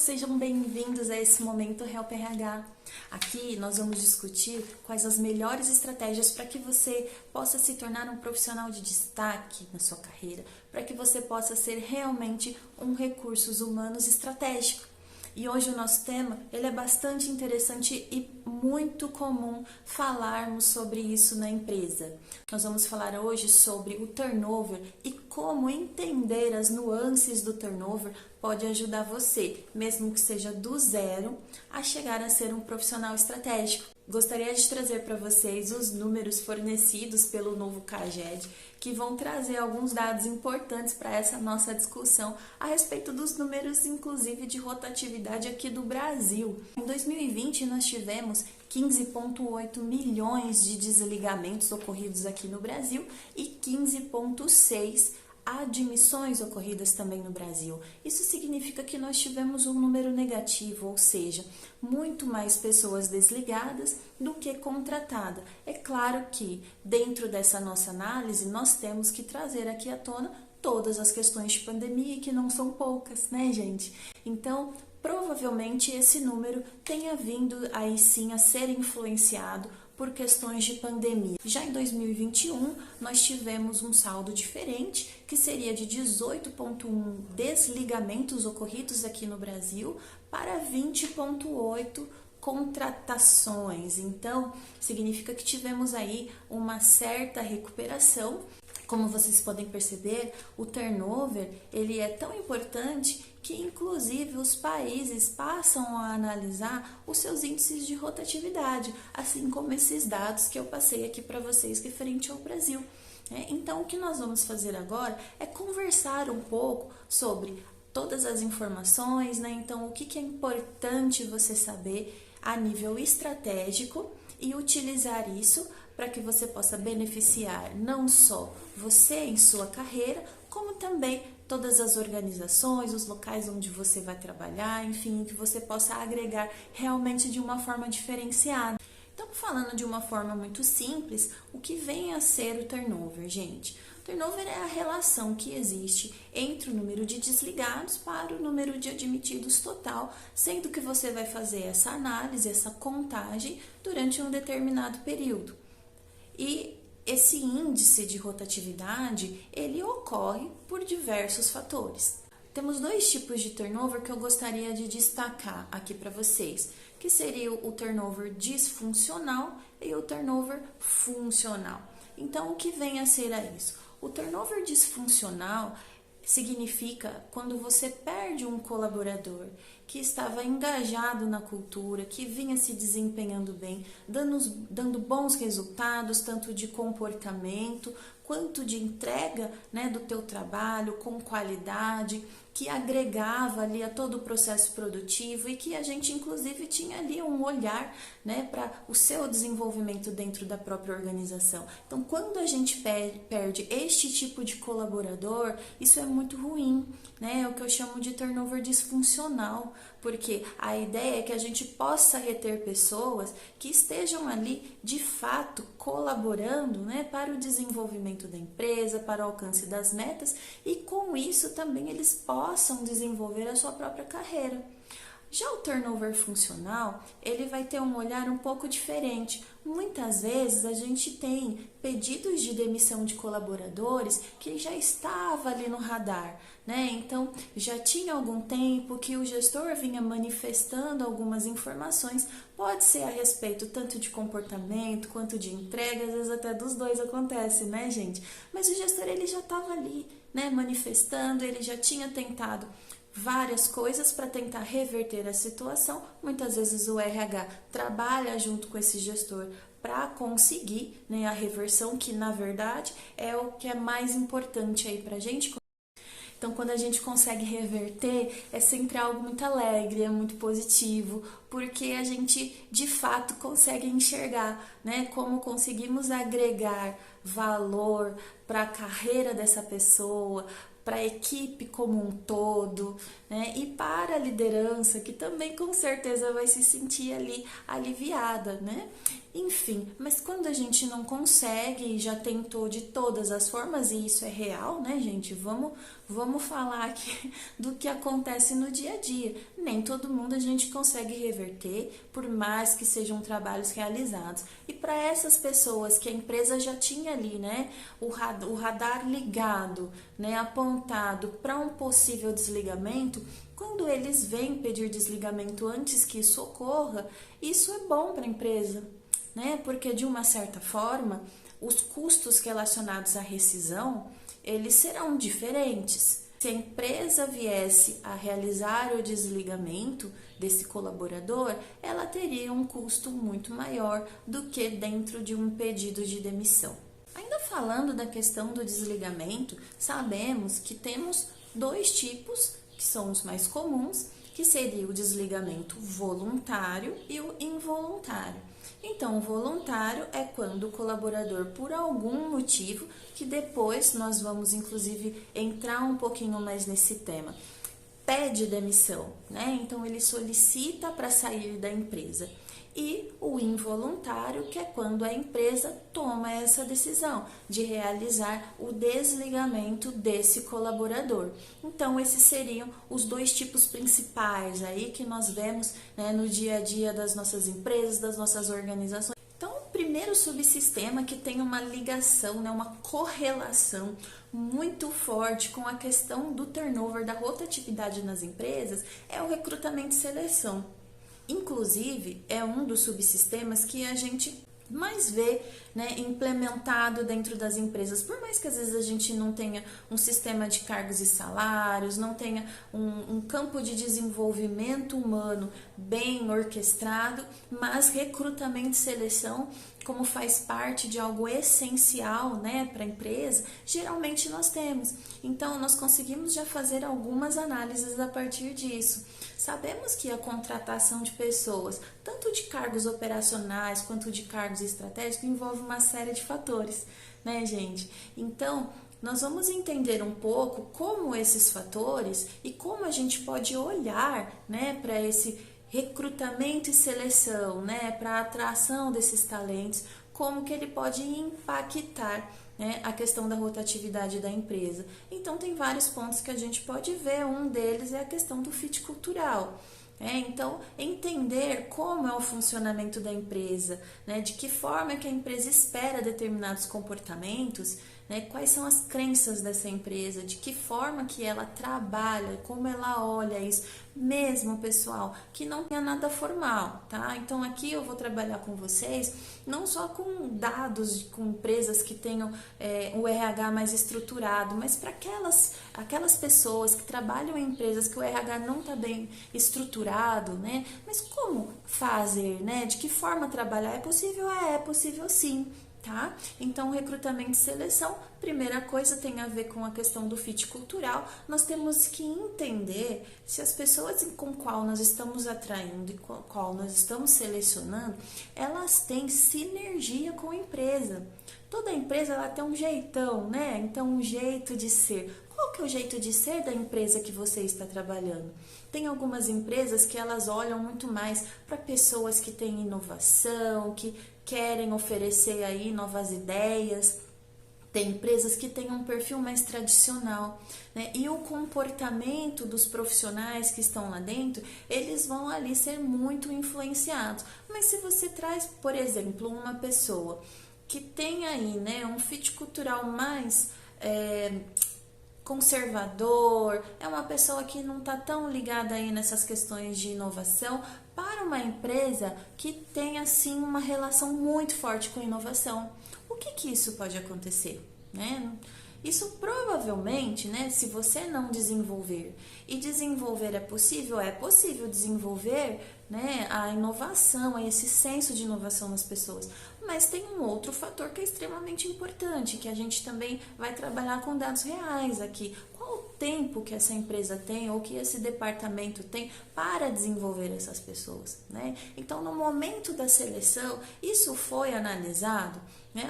sejam bem-vindos a esse Momento Help RH. Aqui nós vamos discutir quais as melhores estratégias para que você possa se tornar um profissional de destaque na sua carreira, para que você possa ser realmente um recursos humanos estratégico. E hoje o nosso tema ele é bastante interessante e muito comum falarmos sobre isso na empresa. Nós vamos falar hoje sobre o turnover e como entender as nuances do turnover pode ajudar você, mesmo que seja do zero, a chegar a ser um profissional estratégico. Gostaria de trazer para vocês os números fornecidos pelo novo CAGED, que vão trazer alguns dados importantes para essa nossa discussão a respeito dos números, inclusive de rotatividade aqui do Brasil. Em 2020, nós tivemos 15,8 milhões de desligamentos ocorridos aqui no Brasil e 15,6 admissões ocorridas também no Brasil. Isso significa que nós tivemos um número negativo, ou seja, muito mais pessoas desligadas do que contratadas. É claro que dentro dessa nossa análise nós temos que trazer aqui à tona todas as questões de pandemia, que não são poucas, né, gente? Então, provavelmente esse número tenha vindo aí sim a ser influenciado por questões de pandemia. Já em 2021, nós tivemos um saldo diferente, que seria de 18,1 desligamentos ocorridos aqui no Brasil para 20,8 contratações. Então, significa que tivemos aí uma certa recuperação. Como vocês podem perceber, o turnover ele é tão importante que inclusive os países passam a analisar os seus índices de rotatividade, assim como esses dados que eu passei aqui para vocês referente ao Brasil. Então, o que nós vamos fazer agora é conversar um pouco sobre todas as informações, né? Então, o que é importante você saber a nível estratégico e utilizar isso para que você possa beneficiar não só você em sua carreira, como também todas as organizações, os locais onde você vai trabalhar, enfim, que você possa agregar realmente de uma forma diferenciada. Então, falando de uma forma muito simples, o que vem a ser o turnover, gente? O turnover é a relação que existe entre o número de desligados para o número de admitidos total, sendo que você vai fazer essa análise, essa contagem durante um determinado período. E esse índice de rotatividade, ele ocorre por diversos fatores. Temos dois tipos de turnover que eu gostaria de destacar aqui para vocês, que seria o turnover disfuncional e o turnover funcional. Então, o que vem a ser isso? O turnover disfuncional significa quando você perde um colaborador que estava engajado na cultura, que vinha se desempenhando bem, dando bons resultados, tanto de comportamento quanto de entrega, né, do teu trabalho, com qualidade, que agregava ali a todo o processo produtivo e que a gente inclusive tinha ali um olhar, né, para o seu desenvolvimento dentro da própria organização. Então, quando a gente perde este tipo de colaborador, isso é muito ruim, né? É o que eu chamo de turnover disfuncional, porque a ideia é que a gente possa reter pessoas que estejam ali de fato colaborando, né, para o desenvolvimento da empresa, para o alcance das metas e com isso também eles possam desenvolver a sua própria carreira. Já o turnover funcional, ele vai ter um olhar um pouco diferente. Muitas vezes a gente tem pedidos de demissão de colaboradores que já estava ali no radar, né? Então, já tinha algum tempo que o gestor vinha manifestando algumas informações, pode ser a respeito tanto de comportamento quanto de entrega, às vezes até dos dois acontece, né, gente? Mas o gestor, ele já estava ali, né, manifestando, ele já tinha tentado várias coisas para tentar reverter a situação. Muitas vezes o RH trabalha junto com esse gestor para conseguir, né, a reversão, que na verdade é o que é mais importante aí para a gente. Então, quando a gente consegue reverter, é sempre algo muito alegre, é muito positivo, porque a gente, de fato, consegue enxergar, né, como conseguimos agregar valor para a carreira dessa pessoa, para a equipe como um todo, né, e para a liderança, que também com certeza vai se sentir ali aliviada, né? Enfim, mas quando a gente não consegue e já tentou de todas as formas, e isso é real, né, gente? Vamos falar aqui do que acontece no dia a dia. Nem todo mundo a gente consegue reverter, por mais que sejam trabalhos realizados. E para essas pessoas que a empresa já tinha ali, né, o radar ligado, né, apontado para um possível desligamento, quando eles vêm pedir desligamento antes que isso ocorra, isso é bom para a empresa, né? Porque de uma certa forma, os custos relacionados à rescisão, eles serão diferentes. Se a empresa viesse a realizar o desligamento desse colaborador, ela teria um custo muito maior do que dentro de um pedido de demissão. Ainda falando da questão do desligamento, sabemos que temos dois tipos, que são os mais comuns, que seria o desligamento voluntário e o involuntário. Então, o voluntário é quando o colaborador, por algum motivo, que depois nós vamos inclusive entrar um pouquinho mais nesse tema, pede demissão, né? Então, ele solicita para sair da empresa. E o involuntário, que é quando a empresa toma essa decisão de realizar o desligamento desse colaborador. Então, esses seriam os dois tipos principais aí que nós vemos, né, no dia a dia das nossas empresas, das nossas organizações. Então, o primeiro subsistema que tem uma ligação, né, uma correlação muito forte com a questão do turnover, da rotatividade nas empresas, é o recrutamento e seleção. Inclusive, é um dos subsistemas que a gente mais vê, né, implementado dentro das empresas. Por mais que às vezes a gente não tenha um sistema de cargos e salários, não tenha um campo de desenvolvimento humano bem orquestrado, mas recrutamento e seleção, como faz parte de algo essencial, né, para a empresa, geralmente nós temos. Então, nós conseguimos já fazer algumas análises a partir disso. Sabemos que a contratação de pessoas, tanto de cargos operacionais quanto de cargos estratégicos, envolve uma série de fatores, né, gente? Então, nós vamos entender um pouco como esses fatores e como a gente pode olhar, né, para esse recrutamento e seleção, né, para a atração desses talentos, como que ele pode impactar, né, a questão da rotatividade da empresa. Então, tem vários pontos que a gente pode ver, um deles é a questão do fit cultural. Então, entender como é o funcionamento da empresa, né, de que forma que a empresa espera determinados comportamentos, né, quais são as crenças dessa empresa, de que forma que ela trabalha, como ela olha isso, mesmo, pessoal, que não tenha nada formal, tá? Então, aqui eu vou trabalhar com vocês, não só com dados, com empresas que tenham o RH mais estruturado, mas para aquelas pessoas que trabalham em empresas que o RH não está bem estruturado, né? Mas como fazer, né? De que forma trabalhar? É possível? É possível sim. Tá? Então, recrutamento e seleção, primeira coisa tem a ver com a questão do fit cultural. Nós temos que entender se as pessoas com qual nós estamos atraindo e com qual nós estamos selecionando, elas têm sinergia com a empresa. Toda empresa ela tem um jeitão, né? Então, um jeito de ser. Qual que é o jeito de ser da empresa que você está trabalhando? Tem algumas empresas que elas olham muito mais para pessoas que têm inovação, que querem oferecer aí novas ideias. Tem empresas que têm um perfil mais tradicional, né? E o comportamento dos profissionais que estão lá dentro, eles vão ali ser muito influenciados. Mas se você traz, por exemplo, uma pessoa que tem aí, né, um fit cultural mais conservador, é uma pessoa que não está tão ligada aí nessas questões de inovação, para uma empresa que tem assim uma relação muito forte com a inovação. O que isso pode acontecer, né? Isso provavelmente, né, se você não desenvolver, e desenvolver é possível desenvolver, né, a inovação, esse senso de inovação nas pessoas. Mas tem um outro fator que é extremamente importante, que a gente também vai trabalhar com dados reais aqui. Qual o tempo que essa empresa tem ou que esse departamento tem para desenvolver essas pessoas, né? Então, no momento da seleção, isso foi analisado, né?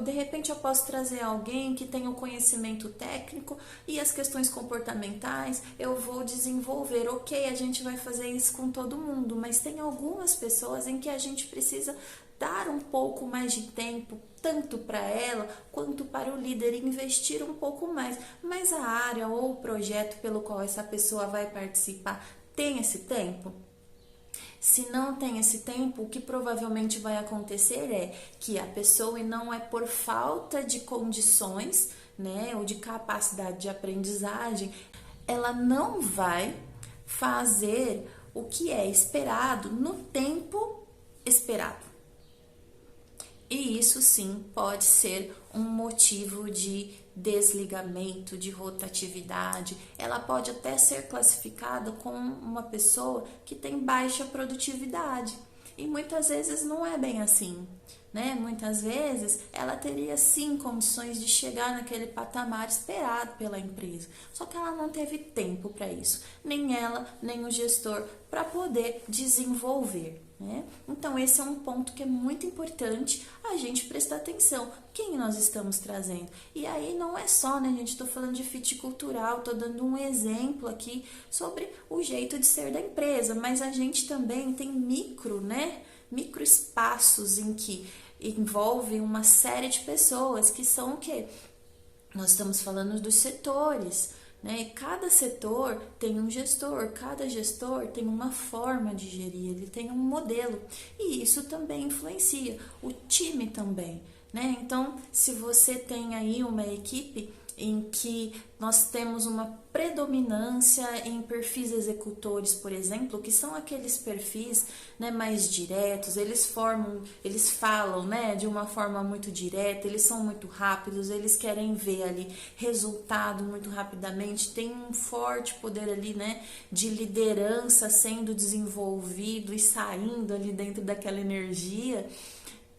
De repente eu posso trazer alguém que tenha o conhecimento técnico e as questões comportamentais, eu vou desenvolver. Ok, a gente vai fazer isso com todo mundo, mas tem algumas pessoas em que a gente precisa dar um pouco mais de tempo, tanto para ela quanto para o líder, investir um pouco mais. Mas a área ou o projeto pelo qual essa pessoa vai participar tem esse tempo? Se não tem esse tempo, o que provavelmente vai acontecer é que a pessoa, e não é por falta de condições, né, ou de capacidade de aprendizagem, ela não vai fazer o que é esperado no tempo esperado. E isso sim pode ser um motivo de desligamento, de rotatividade. Ela pode até ser classificada como uma pessoa que tem baixa produtividade. E muitas vezes não é bem assim, né? Muitas vezes ela teria sim condições de chegar naquele patamar esperado pela empresa, só que ela não teve tempo para isso, nem ela, nem o gestor, para poder desenvolver, né? Então esse é um ponto que é muito importante a gente prestar atenção, quem nós estamos trazendo. E aí não é só, né, gente, tô falando de fit cultural, tô dando um exemplo aqui sobre o jeito de ser da empresa, mas a gente também tem micro espaços em que envolve uma série de pessoas que são o quê? Nós estamos falando dos setores, né? E cada setor tem um gestor, cada gestor tem uma forma de gerir, ele tem um modelo, e isso também influencia, o time também, né? Então, se você tem aí uma equipe em que nós temos uma predominância em perfis executores, por exemplo, que são aqueles perfis, né, mais diretos, eles falam, né, de uma forma muito direta, eles são muito rápidos, eles querem ver ali resultado muito rapidamente, tem um forte poder ali, né, de liderança sendo desenvolvido e saindo ali dentro daquela energia,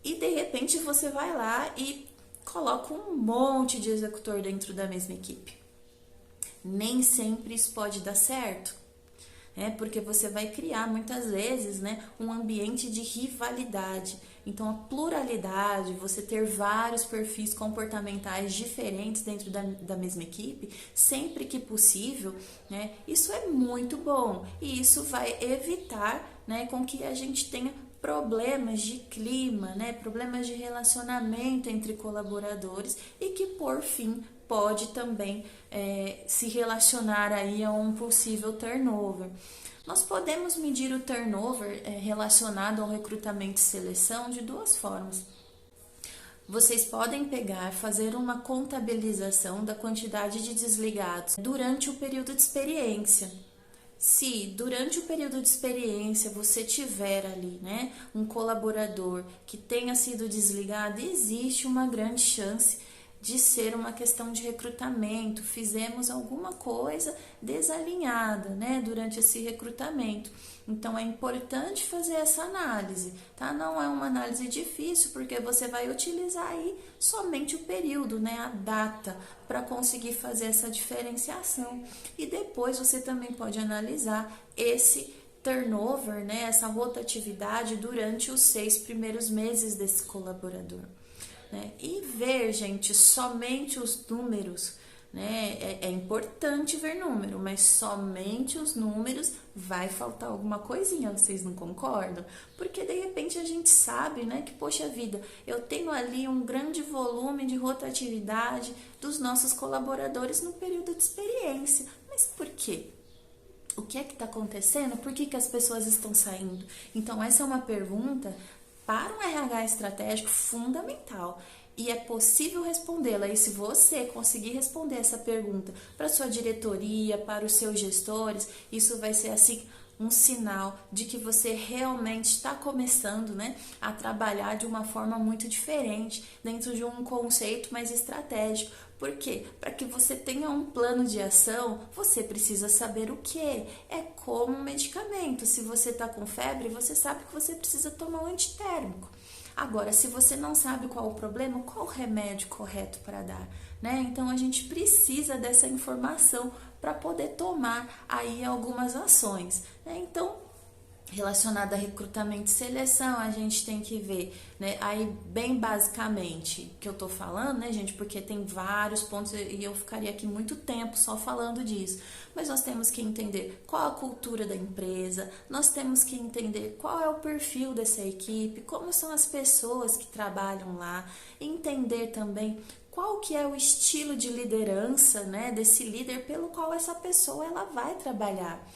e de repente você vai lá e coloca um monte de executor dentro da mesma equipe. Nem sempre isso pode dar certo, né? Porque você vai criar muitas vezes, né, um ambiente de rivalidade. Então a pluralidade, você ter vários perfis comportamentais diferentes dentro da mesma equipe, sempre que possível, né, isso é muito bom, e isso vai evitar, né, com que a gente tenha problemas de clima, né, problemas de relacionamento entre colaboradores, e que por fim pode também se relacionar aí a um possível turnover. Nós podemos medir o turnover relacionado ao recrutamento e seleção de duas formas. Vocês podem fazer uma contabilização da quantidade de desligados durante o período de experiência. Se durante o período de experiência você tiver ali, né, um colaborador que tenha sido desligado, existe uma grande chance de ser uma questão de recrutamento, fizemos alguma coisa desalinhada, né, durante esse recrutamento. Então é importante fazer essa análise, tá? Não é uma análise difícil, porque você vai utilizar aí somente o período, né, a data, para conseguir fazer essa diferenciação. E depois você também pode analisar esse turnover, né, essa rotatividade durante os 6 primeiros meses desse colaborador. Né? E ver, gente, somente os números, né? É importante ver número, mas somente os números vai faltar alguma coisinha, vocês não concordam? Porque de repente a gente sabe, né, que, poxa vida, eu tenho ali um grande volume de rotatividade dos nossos colaboradores no período de experiência. Mas por quê? O que é que está acontecendo? Por que as pessoas estão saindo? Então, essa é uma pergunta para um RH estratégico fundamental, e é possível respondê-la. E se você conseguir responder essa pergunta para sua diretoria, para os seus gestores, isso vai ser assim um sinal de que você realmente está começando, né, a trabalhar de uma forma muito diferente, dentro de um conceito mais estratégico. Por quê? Para que você tenha um plano de ação, você precisa saber o que é como um medicamento. Se você está com febre, você sabe que você precisa tomar um antitérmico. Agora, se você não sabe qual o problema, qual o remédio correto para dar, né? Então, a gente precisa dessa informação para poder tomar aí algumas ações, né? Então, relacionada a recrutamento e seleção, a gente tem que ver, né? Aí, bem basicamente, que eu tô falando, né, gente? Porque tem vários pontos e eu ficaria aqui muito tempo só falando disso. Mas nós temos que entender qual a cultura da empresa, nós temos que entender qual é o perfil dessa equipe, como são as pessoas que trabalham lá, entender também qual que é o estilo de liderança, né, desse líder pelo qual essa pessoa ela vai trabalhar.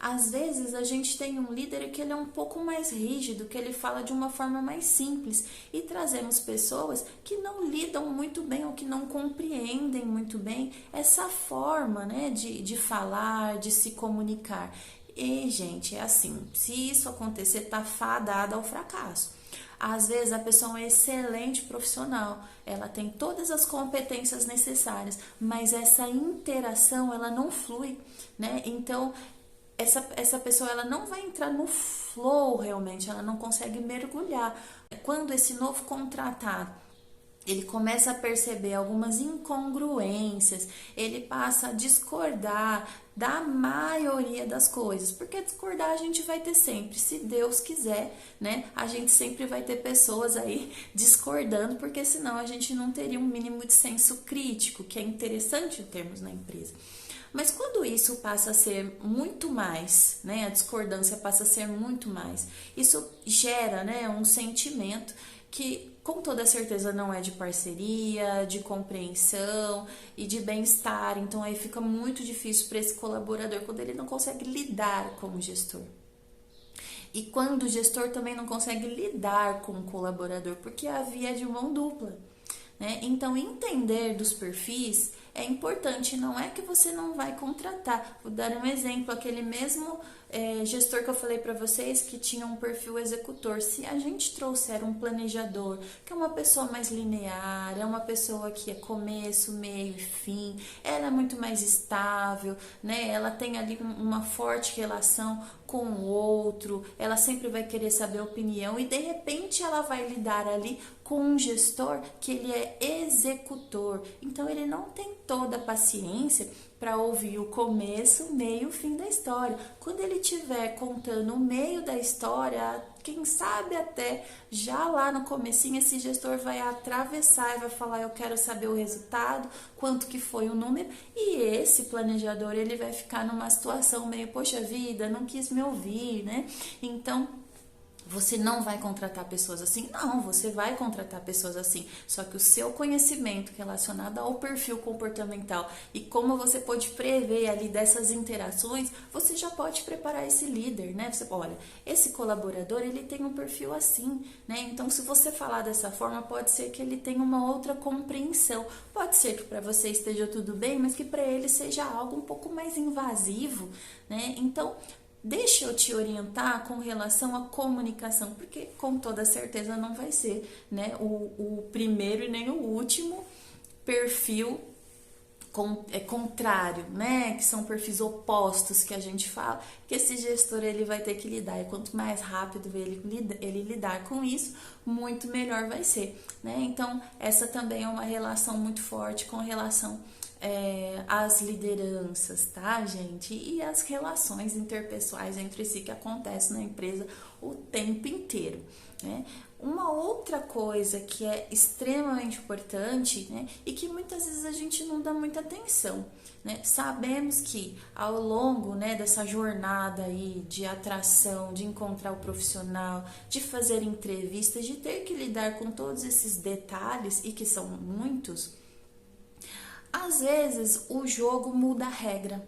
Às vezes a gente tem um líder que ele é um pouco mais rígido, que ele fala de uma forma mais simples e trazemos pessoas que não lidam muito bem ou que não compreendem muito bem essa forma, né, de falar, de se comunicar. E, gente, é assim, se isso acontecer, tá fadada ao fracasso. Às vezes a pessoa é um excelente profissional, ela tem todas as competências necessárias, mas essa interação ela não flui, né? Então essa pessoa ela não vai entrar no flow realmente, ela não consegue mergulhar. Quando esse novo contratado ele começa a perceber algumas incongruências, ele passa a discordar da maioria das coisas, porque discordar a gente vai ter sempre, se Deus quiser, né? A gente sempre vai ter pessoas aí discordando, porque senão a gente não teria um mínimo de senso crítico, que é interessante termos na empresa. Mas quando isso passa a ser muito mais, né, a discordância passa a ser muito mais, isso gera, né, um sentimento que com toda certeza não é de parceria, de compreensão e de bem-estar. Então aí fica muito difícil para esse colaborador quando ele não consegue lidar com o gestor. E quando o gestor também não consegue lidar com o colaborador, porque a via é de mão dupla. Né? Então, entender dos perfis é importante, não é que você não vai contratar. Vou dar um exemplo, aquele mesmo gestor que eu falei para vocês que tinha um perfil executor. Se a gente trouxer um planejador, que é uma pessoa mais linear, é uma pessoa que é começo, meio e fim, ela é muito mais estável, né? Ela tem ali uma forte relação com o outro, ela sempre vai querer saber a opinião e de repente ela vai lidar ali com um gestor que ele é executor. Então ele não tem toda a paciência para ouvir o começo, meio e fim da história. Quando ele estiver contando o meio da história, quem sabe até já lá no comecinho esse gestor vai atravessar e vai falar: eu quero saber o resultado, quanto que foi o número, e esse planejador ele vai ficar numa situação meio, poxa vida, não quis me ouvir, né? Então, você não vai contratar pessoas assim? Não, você vai contratar pessoas assim. Só que o seu conhecimento relacionado ao perfil comportamental e como você pode prever ali dessas interações, você já pode preparar esse líder, né? Você, olha, esse colaborador, ele tem um perfil assim, né? Então, se você falar dessa forma, pode ser que ele tenha uma outra compreensão. Pode ser que para você esteja tudo bem, mas que para ele seja algo um pouco mais invasivo, né? Então, deixa eu te orientar com relação à comunicação, porque com toda certeza não vai ser, né, o primeiro e nem o último perfil contrário, né, que são perfis opostos que a gente fala, que esse gestor ele vai ter que lidar, e quanto mais rápido ele lidar com isso, muito melhor vai ser, né? Então essa também é uma relação muito forte com relação as lideranças, tá, gente? E as relações interpessoais entre si que acontecem na empresa o tempo inteiro, né? Uma outra coisa que é extremamente importante, né, e que muitas vezes a gente não dá muita atenção, né? Sabemos que ao longo, né, dessa jornada aí de atração, de encontrar o profissional, de fazer entrevistas, de ter que lidar com todos esses detalhes, e que são muitos, às vezes o jogo muda a regra,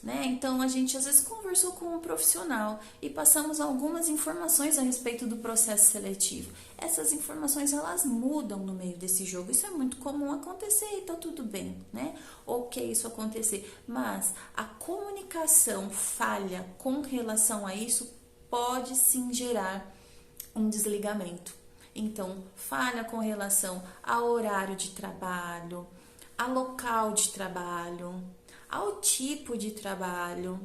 né? Então a gente às vezes conversou com um profissional e passamos algumas informações a respeito do processo seletivo. Essas informações elas mudam no meio desse jogo. Isso é muito comum acontecer e tá tudo bem, né? Ok, isso acontecer, mas a comunicação falha com relação a isso pode sim gerar um desligamento. Então, falha com relação ao horário de trabalho, a local de trabalho, ao tipo de trabalho,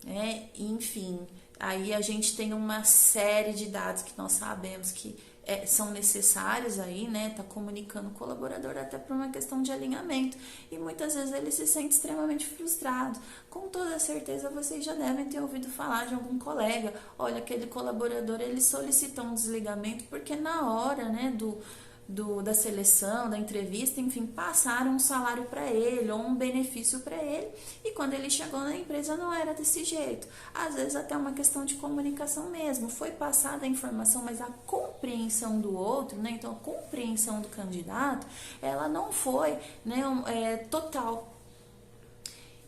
né? Enfim, aí a gente tem uma série de dados que nós sabemos que são necessários aí, né? Tá comunicando o colaborador até por uma questão de alinhamento. E muitas vezes ele se sente extremamente frustrado. Com toda certeza vocês já devem ter ouvido falar de algum colega. Olha, aquele colaborador, ele solicitou um desligamento porque na hora, né, da seleção, da entrevista, enfim, passaram um salário para ele ou um benefício para ele, e quando ele chegou na empresa não era desse jeito. Às vezes até uma questão de comunicação mesmo, foi passada a informação, mas a compreensão do outro, né, então a compreensão do candidato, ela não foi, né, total.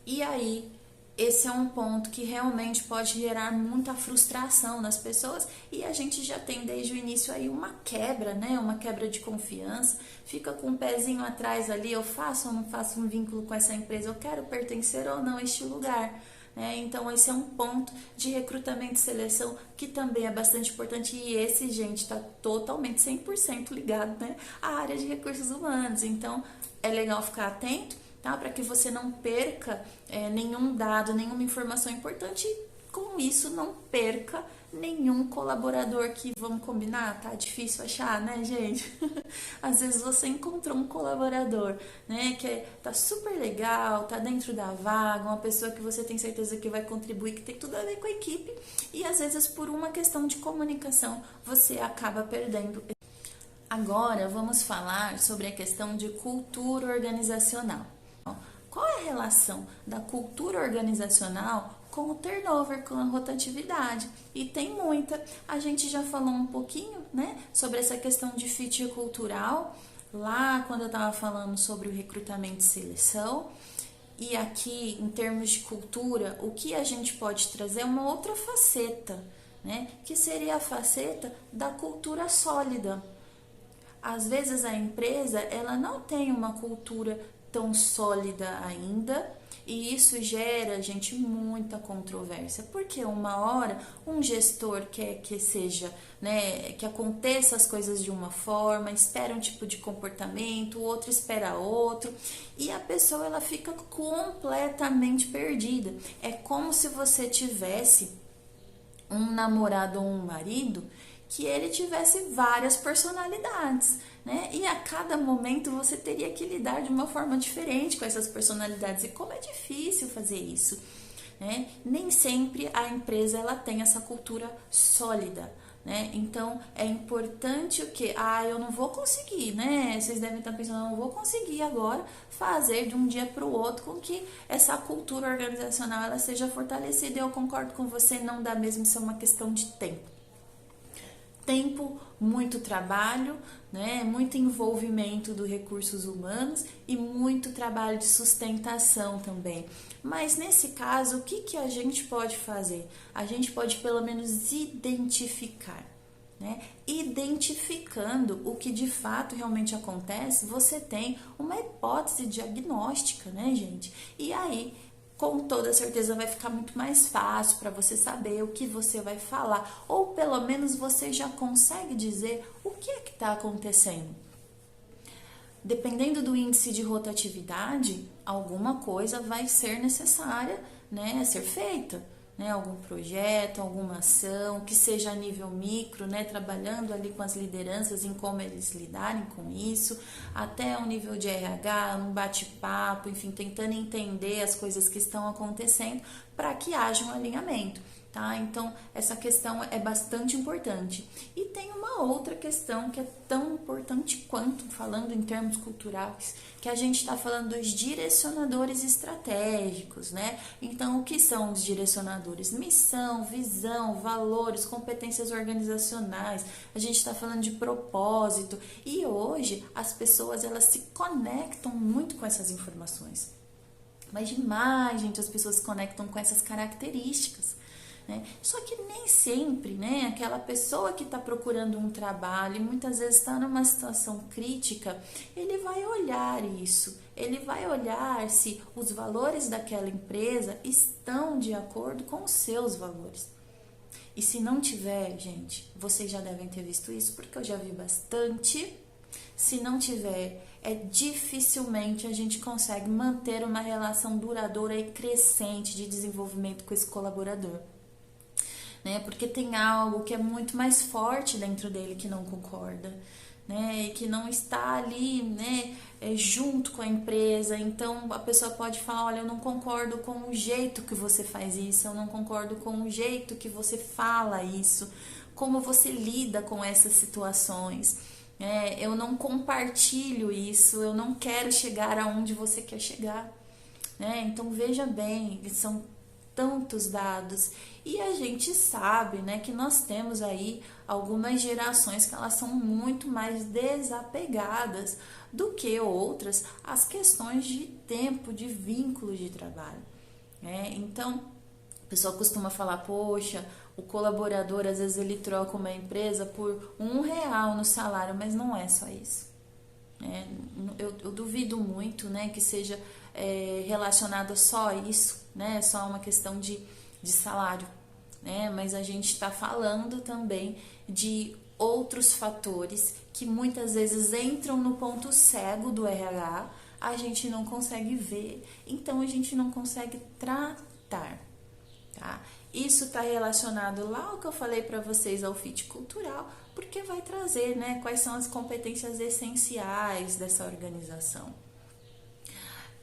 E aí, esse é um ponto que realmente pode gerar muita frustração nas pessoas, e a gente já tem desde o início aí uma quebra, né? Uma quebra de confiança, fica com um pezinho atrás ali, eu faço ou não faço um vínculo com essa empresa, eu quero pertencer ou não a este lugar, né? Então esse é um ponto de recrutamento e seleção que também é bastante importante, e esse, gente, está totalmente 100% ligado, né, à área de recursos humanos. Então é legal ficar atento, tá? Para que você não perca nenhum dado, nenhuma informação importante, e com isso não perca nenhum colaborador que, vamos combinar, tá difícil achar, né, gente? Às vezes você encontrou um colaborador, né, que tá super legal, tá dentro da vaga, uma pessoa que você tem certeza que vai contribuir, que tem tudo a ver com a equipe, e às vezes por uma questão de comunicação você acaba perdendo. Agora vamos falar sobre a questão de cultura organizacional. Qual é a relação da cultura organizacional com o turnover, com a rotatividade? E tem muita. A gente já falou um pouquinho, né, sobre essa questão de fit cultural, lá quando eu estava falando sobre o recrutamento e seleção. E aqui, em termos de cultura, o que a gente pode trazer é uma outra faceta, né, que seria a faceta da cultura sólida. Às vezes a empresa, ela não tem uma cultura tão sólida ainda, e isso gera, gente, muita controvérsia, porque uma hora um gestor quer que seja, né, que aconteça as coisas de uma forma, espera um tipo de comportamento, o outro espera outro, e a pessoa, ela fica completamente perdida. É como se você tivesse um namorado ou um marido que ele tivesse várias personalidades, né? E a cada momento você teria que lidar de uma forma diferente com essas personalidades. E como é difícil fazer isso, né? Nem sempre a empresa, ela tem essa cultura sólida, né? Então é importante o que? Eu não vou conseguir, né? Vocês devem estar pensando, eu não vou conseguir agora fazer de um dia para o outro com que essa cultura organizacional, ela seja fortalecida. Eu concordo com você, não dá mesmo, isso é uma questão de tempo, muito trabalho, né, muito envolvimento dos recursos humanos e muito trabalho de sustentação também. Mas nesse caso, o que a gente pode fazer? A gente pode pelo menos identificar, né? Identificando o que de fato realmente acontece, você tem uma hipótese diagnóstica, né, gente? E aí, com toda certeza vai ficar muito mais fácil para você saber o que você vai falar, ou pelo menos você já consegue dizer o que é que está acontecendo. Dependendo do índice de rotatividade, alguma coisa vai ser necessária, né, a ser feita, né, algum projeto, alguma ação, que seja a nível micro, né, trabalhando ali com as lideranças em como eles lidarem com isso, até o nível de RH, um bate-papo, enfim, tentando entender as coisas que estão acontecendo para que haja um alinhamento. Tá? Então, essa questão é bastante importante. E tem uma outra questão que é tão importante quanto, falando em termos culturais, que a gente está falando dos direcionadores estratégicos, né? Então, o que são os direcionadores? Missão, visão, valores, competências organizacionais. A gente está falando de propósito. E hoje, as pessoas, elas se conectam muito com essas informações. Mas demais, gente, as pessoas se conectam com essas características. Né? Só que nem sempre, né, aquela pessoa que está procurando um trabalho e muitas vezes está numa situação crítica, ele vai olhar isso, ele vai olhar se os valores daquela empresa estão de acordo com os seus valores. E se não tiver, gente, vocês já devem ter visto isso, porque eu já vi bastante. Se não tiver, dificilmente a gente consegue manter uma relação duradoura e crescente de desenvolvimento com esse colaborador. né? Porque tem algo que é muito mais forte dentro dele que não concorda, né? E que não está ali, né? Junto com a empresa. Então a pessoa pode falar: olha, eu não concordo com o jeito que você faz isso, eu não concordo com o jeito que você fala isso, como você lida com essas situações. Eu não compartilho isso, eu não quero chegar aonde você quer chegar, né? Então veja bem, são tantos dados e a gente sabe, né, que nós temos aí algumas gerações que elas são muito mais desapegadas do que outras às questões de tempo, de vínculo de trabalho, né? Então a pessoa costuma falar: poxa, o colaborador às vezes ele troca uma empresa por R$ 1 no salário, mas não é só isso. Eu duvido muito, né, que seja relacionado só a isso, né, só uma questão de salário, né, mas a gente está falando também de outros fatores que muitas vezes entram no ponto cego do RH, a gente não consegue ver, então a gente não consegue tratar, tá? Isso está relacionado lá ao que eu falei para vocês, ao fit cultural, porque vai trazer, né, quais são as competências essenciais dessa organização.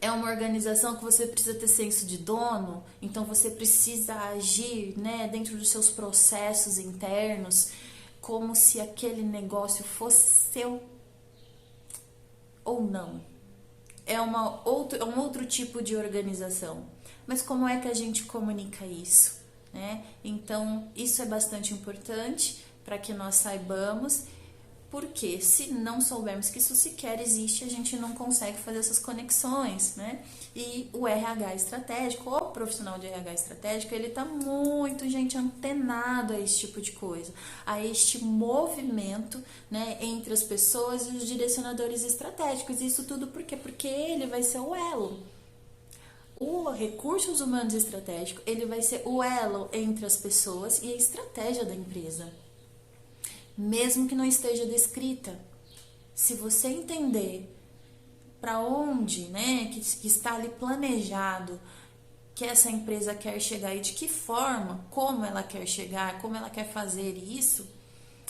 É uma organização que você precisa ter senso de dono, então você precisa agir, né, dentro dos seus processos internos, como se aquele negócio fosse seu ou não. É um outro tipo de organização. Mas como é que a gente comunica isso, né? Então, isso é bastante importante para que nós saibamos, porque se não soubermos que isso sequer existe, a gente não consegue fazer essas conexões, né? E o RH estratégico, o profissional de RH estratégico, ele tá muito, gente, antenado a esse tipo de coisa, a este movimento, né, entre as pessoas e os direcionadores estratégicos. Isso tudo por quê? Porque ele vai ser o elo. O recursos humanos estratégico, ele vai ser o elo entre as pessoas e a estratégia da empresa. Mesmo que não esteja descrita, se você entender para onde, né, que está ali planejado que essa empresa quer chegar e de que forma, como ela quer chegar, como ela quer fazer isso,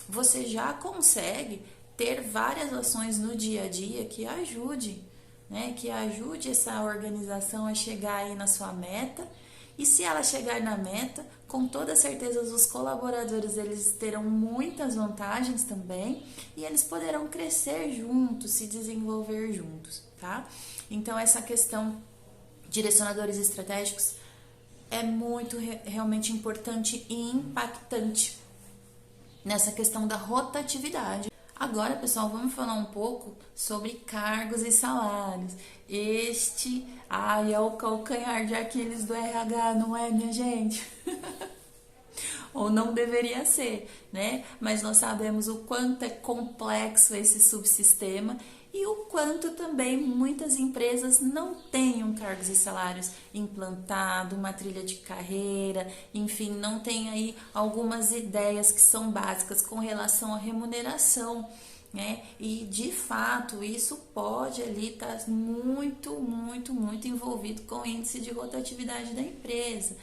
você já consegue ter várias ações no dia a dia que ajude, né, que ajude essa organização a chegar aí na sua meta. E se ela chegar na meta, com toda certeza os colaboradores eles terão muitas vantagens também e eles poderão crescer juntos, se desenvolver juntos, tá? Então essa questão direcionadores estratégicos é muito realmente importante e impactante nessa questão da rotatividade. Agora, pessoal, vamos falar um pouco sobre cargos e salários. Este, é o calcanhar de Aquiles do RH, não é, minha gente? Ou não deveria ser, né? Mas nós sabemos o quanto é complexo esse subsistema e o quanto também muitas empresas não têm um cargos e salários implantado, uma trilha de carreira, enfim, não tem aí algumas ideias que são básicas com relação à remuneração, né? E de fato isso pode ali estar muito, muito, muito envolvido com o índice de rotatividade da empresa.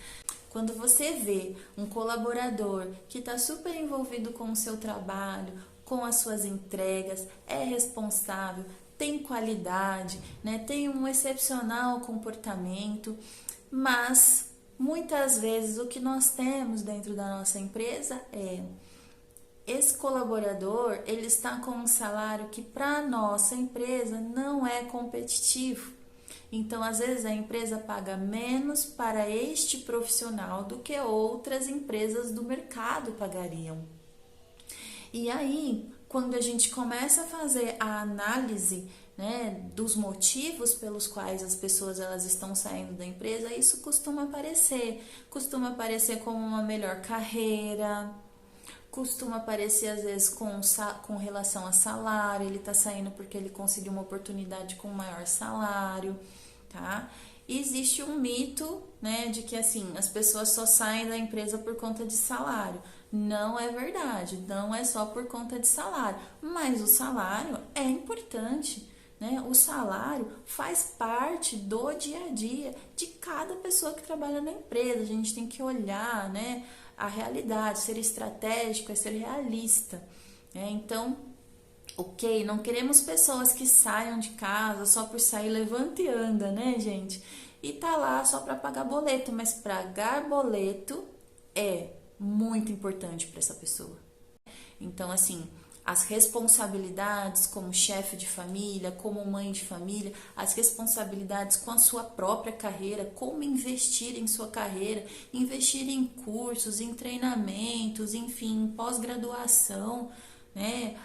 Quando você vê um colaborador que está super envolvido com o seu trabalho, com as suas entregas, é responsável, tem qualidade, né, tem um excepcional comportamento, mas muitas vezes o que nós temos dentro da nossa empresa é esse colaborador, ele está com um salário que para a nossa empresa não é competitivo. Então, às vezes, a empresa paga menos para este profissional do que outras empresas do mercado pagariam. E aí, quando a gente começa a fazer a análise, né, dos motivos pelos quais as pessoas elas estão saindo da empresa, isso costuma aparecer como uma melhor carreira, costuma aparecer às vezes com relação a salário, ele está saindo porque ele conseguiu uma oportunidade com maior salário, tá? E existe um mito, né, de que assim, as pessoas só saem da empresa por conta de salário. Não é verdade, não é só por conta de salário, mas o salário é importante, né? O salário faz parte do dia a dia de cada pessoa que trabalha na empresa. A gente tem que olhar, né, a realidade. Ser estratégico é ser realista. Então, ok, não queremos pessoas que saiam de casa só por sair, levanta e anda, né, gente? E tá lá só para pagar boleto, mas pagar boleto é muito importante para essa pessoa. Então, assim, as responsabilidades como chefe de família, como mãe de família, as responsabilidades com a sua própria carreira, como investir em sua carreira, investir em cursos, em treinamentos, enfim, em pós-graduação, né?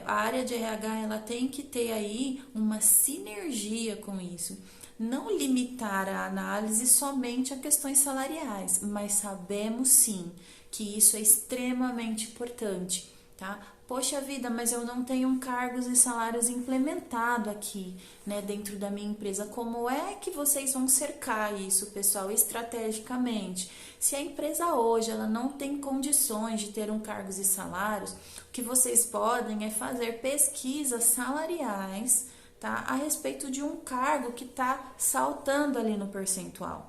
A área de RH ela tem que ter aí uma sinergia com isso. Não limitar a análise somente a questões salariais, mas sabemos sim que isso é extremamente importante, tá? Poxa vida, mas eu não tenho cargos e salários implementado aqui, né, dentro da minha empresa. Como é que vocês vão cercar isso, pessoal, estrategicamente? Se a empresa hoje ela não tem condições de ter cargos e salários, o que vocês podem é fazer pesquisas salariais, tá, a respeito de um cargo que está saltando ali no percentual.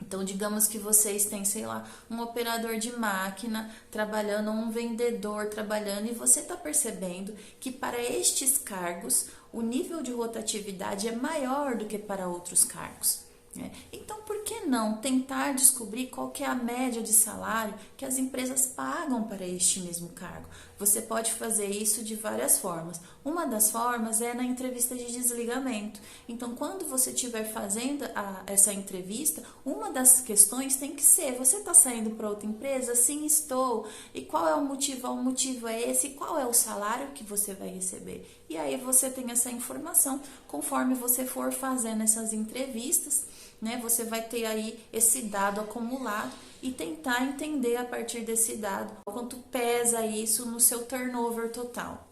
Então, digamos que vocês têm, sei lá, um operador de máquina trabalhando, um vendedor trabalhando, e você está percebendo que para estes cargos o nível de rotatividade é maior do que para outros cargos, né? Então, por que não tentar descobrir qual que é a média de salário que as empresas pagam para este mesmo cargo? Você pode fazer isso de várias formas. Uma das formas é na entrevista de desligamento. Então, quando você estiver fazendo essa entrevista, uma das questões tem que ser: você está saindo para outra empresa? Sim, estou. E qual é o motivo? O motivo é esse. Qual é o salário que você vai receber? E aí você tem essa informação conforme você for fazendo essas entrevistas, né? Você vai ter aí esse dado acumulado e tentar entender a partir desse dado quanto pesa isso no seu turnover total,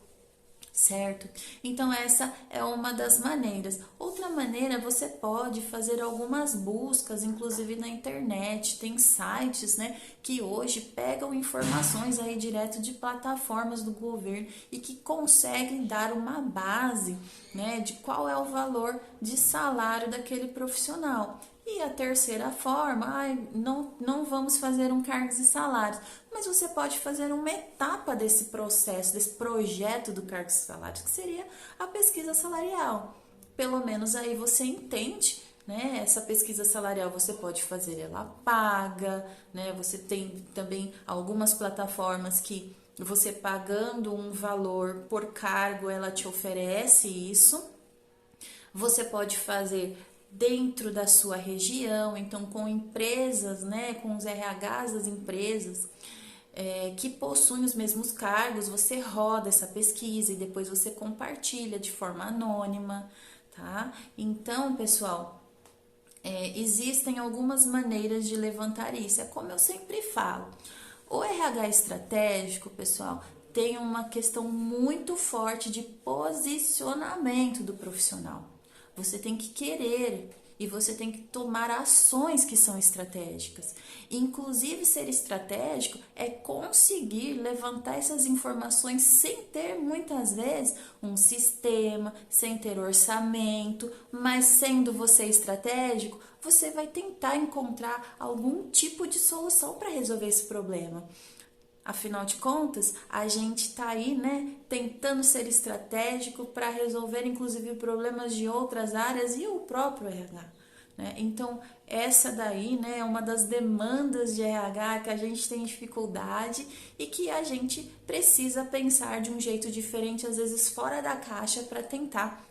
certo? Então essa é uma das maneiras. Outra maneira, você pode fazer algumas buscas, inclusive na internet, tem sites, né, que hoje pegam informações aí direto de plataformas do governo e que conseguem dar uma base, né, de qual é o valor de salário daquele profissional. E a terceira forma, não vamos fazer cargos e salários, mas você pode fazer uma etapa desse processo, desse projeto do cargos e salários, que seria a pesquisa salarial. Pelo menos aí você entende, né? Essa pesquisa salarial você pode fazer ela paga, né? Você tem também algumas plataformas que você pagando um valor por cargo, ela te oferece isso. Você pode fazer dentro da sua região, então com empresas, né, com os RHs das empresas que possuem os mesmos cargos, você roda essa pesquisa e depois você compartilha de forma anônima, tá? Então, pessoal, existem algumas maneiras de levantar isso, é como eu sempre falo. O RH estratégico, pessoal, tem uma questão muito forte de posicionamento do profissional. Você tem que querer e você tem que tomar ações que são estratégicas. Inclusive, ser estratégico é conseguir levantar essas informações sem ter, muitas vezes, um sistema, sem ter orçamento, mas sendo você estratégico, você vai tentar encontrar algum tipo de solução para resolver esse problema. Afinal de contas, a gente tá aí, né, tentando ser estratégico para resolver, inclusive, problemas de outras áreas e o próprio RH, né? Então, essa daí, né, é uma das demandas de RH que a gente tem dificuldade e que a gente precisa pensar de um jeito diferente, às vezes fora da caixa, para tentar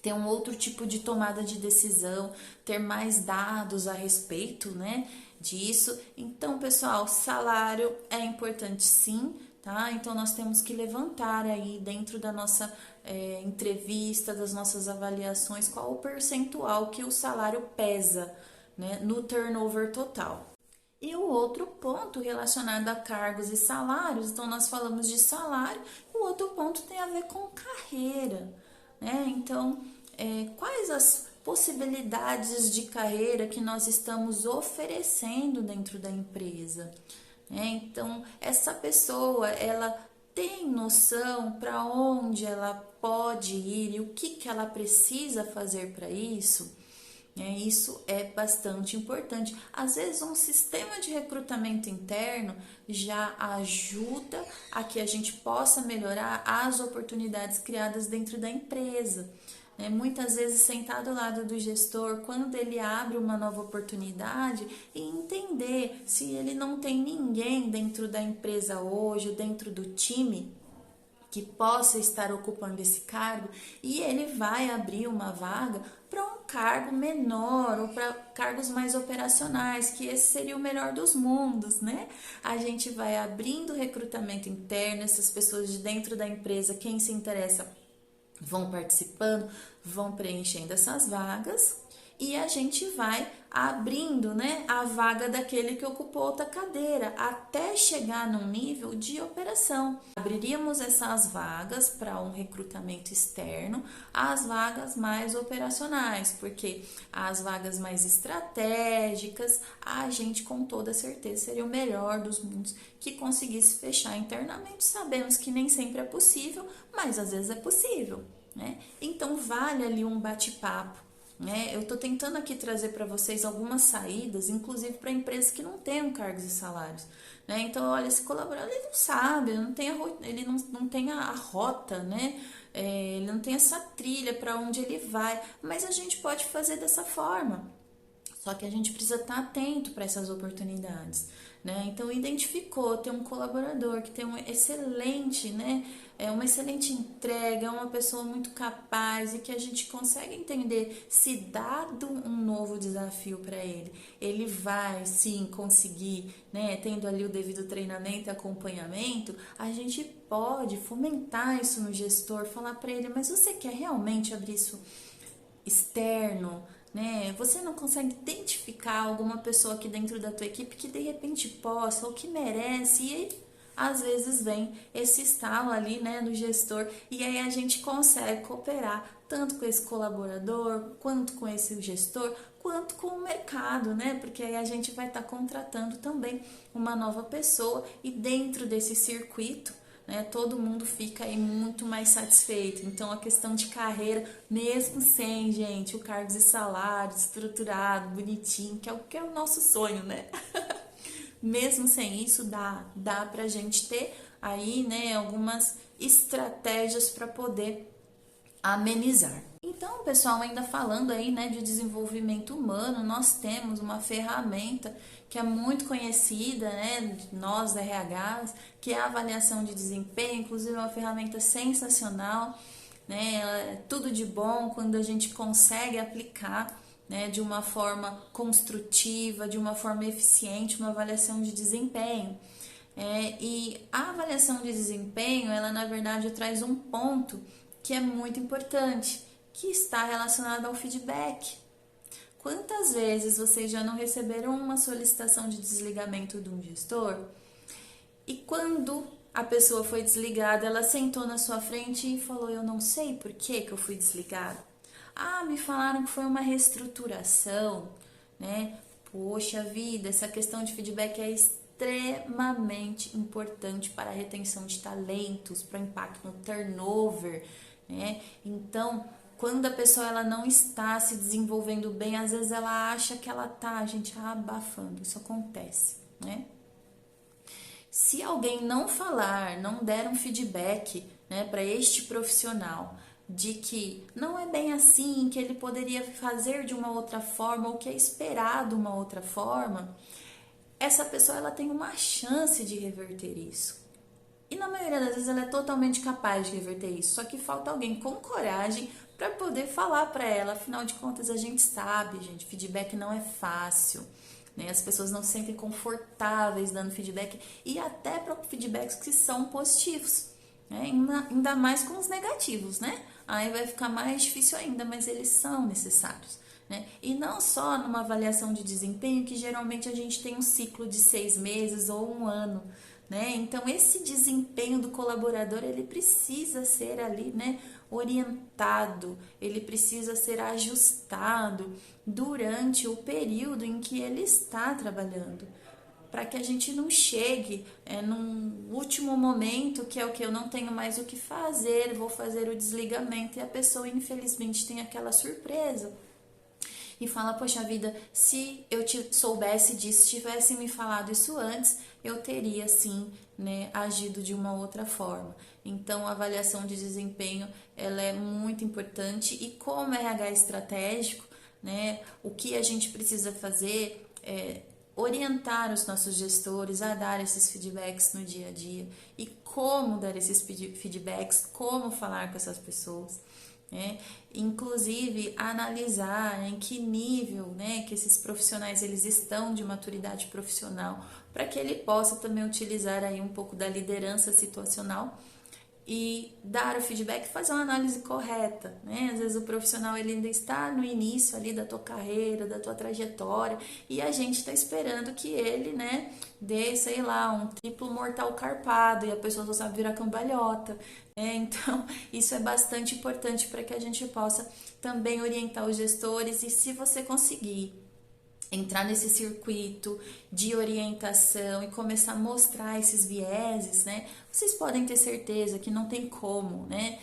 ter um outro tipo de tomada de decisão, ter mais dados a respeito, né, disso. Então, pessoal, salário é importante sim, tá? Então, nós temos que levantar aí dentro da nossa entrevista, das nossas avaliações, qual o percentual que o salário pesa, né, no turnover total. E o outro ponto relacionado a cargos e salários, então nós falamos de salário, o outro ponto tem a ver com carreira, né? Então, quais as possibilidades de carreira que nós estamos oferecendo dentro da empresa, né? Então, essa pessoa, ela tem noção para onde ela pode ir e o que ela precisa fazer para isso? Isso é bastante importante. Às vezes, um sistema de recrutamento interno já ajuda a que a gente possa melhorar as oportunidades criadas dentro da empresa. Muitas vezes, sentado ao lado do gestor, quando ele abre uma nova oportunidade, e entender se ele não tem ninguém dentro da empresa hoje, dentro do time, que possa estar ocupando esse cargo, e ele vai abrir uma vaga para um cargo menor ou para cargos mais operacionais, que esse seria o melhor dos mundos, né? A gente vai abrindo recrutamento interno, essas pessoas de dentro da empresa, quem se interessa, vão participando, vão preenchendo essas vagas, e a gente vai abrindo, né, a vaga daquele que ocupou outra cadeira, até chegar num nível de operação. Abriríamos essas vagas para um recrutamento externo, as vagas mais operacionais, porque as vagas mais estratégicas, a gente com toda certeza seria o melhor dos mundos que conseguisse fechar internamente. Sabemos que nem sempre é possível, mas às vezes é possível, né? Então vale ali um bate-papo. Eu estou tentando aqui trazer para vocês algumas saídas, inclusive para empresas que não tenham cargos e salários. Então, olha, esse colaborador ele não sabe, ele não tem a rota, né? Ele não tem essa trilha para onde ele vai, mas a gente pode fazer dessa forma. Só que a gente precisa estar atento para essas oportunidades, né? Então, identificou, tem um colaborador que tem um excelente, né? Uma excelente entrega, é uma pessoa muito capaz e que a gente consegue entender se dado um novo desafio para ele, ele vai sim conseguir, né? Tendo ali o devido treinamento e acompanhamento, a gente pode fomentar isso no gestor, falar para ele, mas você quer realmente abrir isso externo, né? Você não consegue identificar alguma pessoa aqui dentro da tua equipe que de repente possa ou que merece, e aí, às vezes vem esse estalo ali, né, do gestor, e aí a gente consegue cooperar tanto com esse colaborador, quanto com esse gestor, quanto com o mercado, né? Porque aí a gente vai estar contratando também uma nova pessoa, e dentro desse circuito, todo mundo fica aí muito mais satisfeito. Então, a questão de carreira, mesmo sem, gente, o cargos e salário estruturado, bonitinho, que é o nosso sonho, né? Mesmo sem isso, dá pra gente ter aí, né, algumas estratégias para poder amenizar. Então, pessoal, ainda falando aí, né, de desenvolvimento humano, nós temos uma ferramenta que é muito conhecida, né, nós RHs, que é a avaliação de desempenho. Inclusive é uma ferramenta sensacional, né, é tudo de bom quando a gente consegue aplicar, né, de uma forma construtiva, de uma forma eficiente, uma avaliação de desempenho. E a avaliação de desempenho, ela na verdade traz um ponto que é muito importante, que está relacionado ao feedback. Quantas vezes vocês já não receberam uma solicitação de desligamento de um gestor e quando a pessoa foi desligada, ela sentou na sua frente e falou: eu não sei por que eu fui desligada. Ah, me falaram que foi uma reestruturação, né? Poxa vida, essa questão de feedback é extremamente importante para a retenção de talentos, para o impacto no turnover, né? Então, quando a pessoa ela não está se desenvolvendo bem, às vezes ela acha que ela tá, gente, abafando. Isso acontece, né? Se alguém não falar, não der um feedback, né, para este profissional de que não é bem assim, que ele poderia fazer de uma outra forma ou que é esperado uma outra forma, essa pessoa ela tem uma chance de reverter isso. E na maioria das vezes ela é totalmente capaz de reverter isso, só que falta alguém com coragem para poder falar para ela. Afinal de contas, a gente sabe, gente, feedback não é fácil, né? As pessoas não se sentem confortáveis dando feedback, e até para feedbacks que são positivos, né? Ainda mais com os negativos, né? Aí vai ficar mais difícil ainda, mas eles são necessários, né? E não só numa avaliação de desempenho, que geralmente a gente tem um ciclo de 6 meses ou um ano, né? Então, esse desempenho do colaborador, ele precisa ser ali, né, orientado, ele precisa ser ajustado durante o período em que ele está trabalhando, para que a gente não chegue num último momento, que é o que eu não tenho mais o que fazer, vou fazer o desligamento, e a pessoa, infelizmente, tem aquela surpresa e fala, poxa vida, se eu soubesse disso, tivesse me falado isso antes, eu teria sim, né, agido de uma outra forma. Então, a avaliação de desempenho, ela é muito importante e como RH estratégico, né, o que a gente precisa fazer é orientar os nossos gestores a dar esses feedbacks no dia a dia e como dar esses feedbacks, como falar com essas pessoas, né? Inclusive analisar em que nível, né, que esses profissionais eles estão de maturidade profissional, para que ele possa também utilizar aí um pouco da liderança situacional e dar o feedback, fazer uma análise correta, né? Às vezes o profissional ele ainda está no início ali da tua carreira, da tua trajetória, e a gente está esperando que ele, né, dê, sei lá, um triplo mortal carpado e a pessoa só sabe virar cambalhota, né? Então, isso é bastante importante para que a gente possa também orientar os gestores e se você conseguir entrar nesse circuito de orientação e começar a mostrar esses vieses, né? Vocês podem ter certeza que não tem como, né?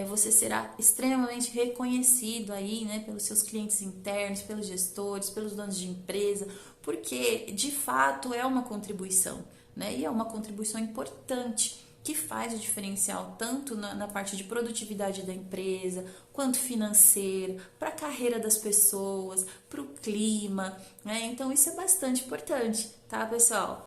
Você será extremamente reconhecido aí, né? Pelos seus clientes internos, pelos gestores, pelos donos de empresa, porque de fato é uma contribuição, né? E é uma contribuição importante que faz o diferencial tanto na parte de produtividade da empresa, quanto financeiro, para a carreira das pessoas, para o clima, né? Então isso é bastante importante, tá, pessoal?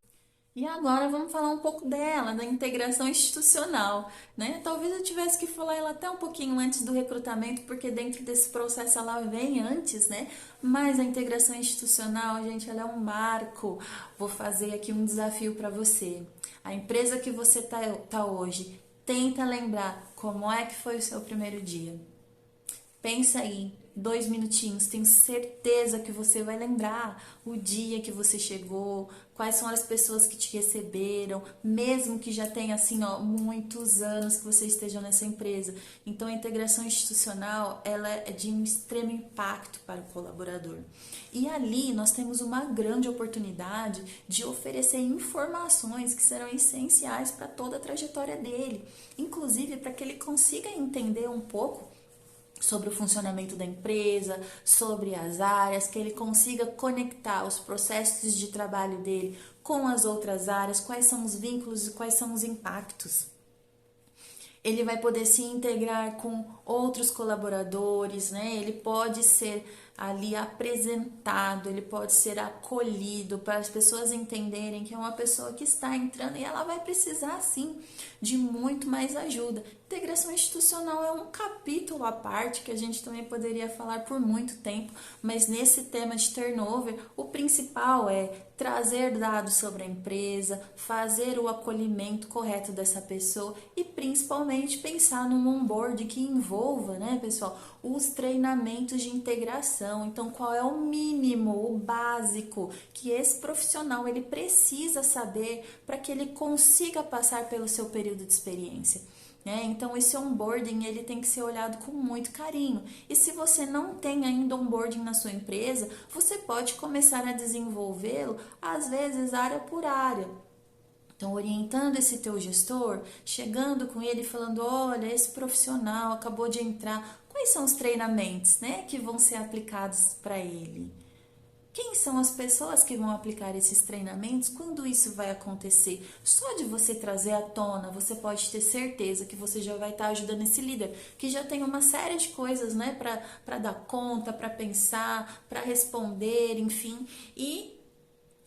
E agora vamos falar um pouco dela, da integração institucional, né? Talvez eu tivesse que falar ela até um pouquinho antes do recrutamento, porque dentro desse processo ela vem antes, né? Mas a integração institucional, gente, ela é um marco. Vou fazer aqui um desafio para você. A empresa que você tá hoje, tenta lembrar como é que foi o seu primeiro dia. Pensa aí, 2 minutinhos, tenho certeza que você vai lembrar o dia que você chegou, quais são as pessoas que te receberam, mesmo que já tenha assim, ó, muitos anos que você esteja nessa empresa. Então, a integração institucional, ela é de um extremo impacto para o colaborador. E ali nós temos uma grande oportunidade de oferecer informações que serão essenciais para toda a trajetória dele, inclusive para que ele consiga entender um pouco sobre o funcionamento da empresa, sobre as áreas, que ele consiga conectar os processos de trabalho dele com as outras áreas, quais são os vínculos e quais são os impactos. Ele vai poder se integrar com outros colaboradores, né? Ele pode ser ali apresentado, ele pode ser acolhido para as pessoas entenderem que é uma pessoa que está entrando e ela vai precisar sim de muito mais ajuda. Integração institucional é um capítulo à parte que a gente também poderia falar por muito tempo, mas nesse tema de turnover, o principal é trazer dados sobre a empresa, fazer o acolhimento correto dessa pessoa e principalmente pensar num onboard que envolva, né, pessoal, os treinamentos de integração. Então, qual é o mínimo, o básico que esse profissional ele precisa saber para que ele consiga passar pelo seu período de experiência? Então, esse onboarding ele tem que ser olhado com muito carinho. E se você não tem ainda onboarding na sua empresa, você pode começar a desenvolvê-lo, às vezes, área por área. Então, orientando esse teu gestor, chegando com ele e falando, olha, esse profissional acabou de entrar, quais são os treinamentos, né, que vão ser aplicados para ele? Quem são as pessoas que vão aplicar esses treinamentos? Quando isso vai acontecer? Só de você trazer à tona, você pode ter certeza que você já vai estar ajudando esse líder, que já tem uma série de coisas, né, para dar conta, para pensar, para responder, enfim. E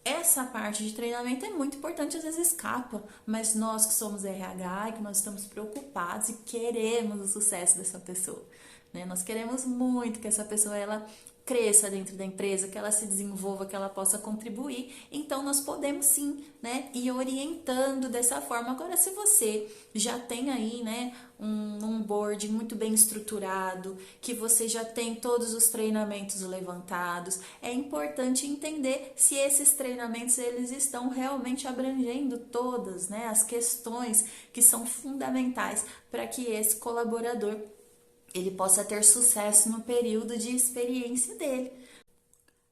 essa parte de treinamento é muito importante, às vezes escapa, mas nós que somos RH e que nós estamos preocupados e queremos o sucesso dessa pessoa, né? Nós queremos muito que essa pessoa ela cresça dentro da empresa, que ela se desenvolva, que ela possa contribuir. Então, nós podemos sim, né, ir orientando dessa forma. Agora, se você já tem aí, né, um onboarding muito bem estruturado, que você já tem todos os treinamentos levantados, é importante entender se esses treinamentos eles estão realmente abrangendo todas, né, as questões que são fundamentais para que esse colaborador ele possa ter sucesso no período de experiência dele.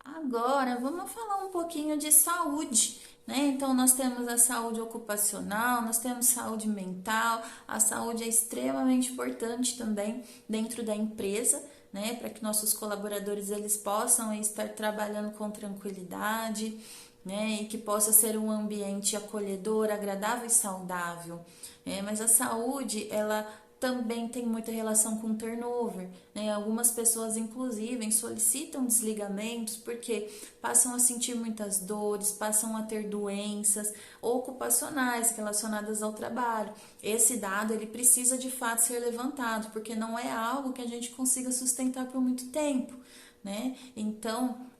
Agora, vamos falar um pouquinho de saúde, né? Então, nós temos a saúde ocupacional, nós temos saúde mental, a saúde é extremamente importante também dentro da empresa, né, para que nossos colaboradores eles possam estar trabalhando com tranquilidade, né, e que possa ser um ambiente acolhedor, agradável e saudável. Mas a saúde, ela também tem muita relação com turnover, né? Algumas pessoas, inclusive, solicitam desligamentos porque passam a sentir muitas dores, passam a ter doenças ocupacionais relacionadas ao trabalho. Esse dado, ele precisa de fato ser levantado, porque não é algo que a gente consiga sustentar por muito tempo, né? Então,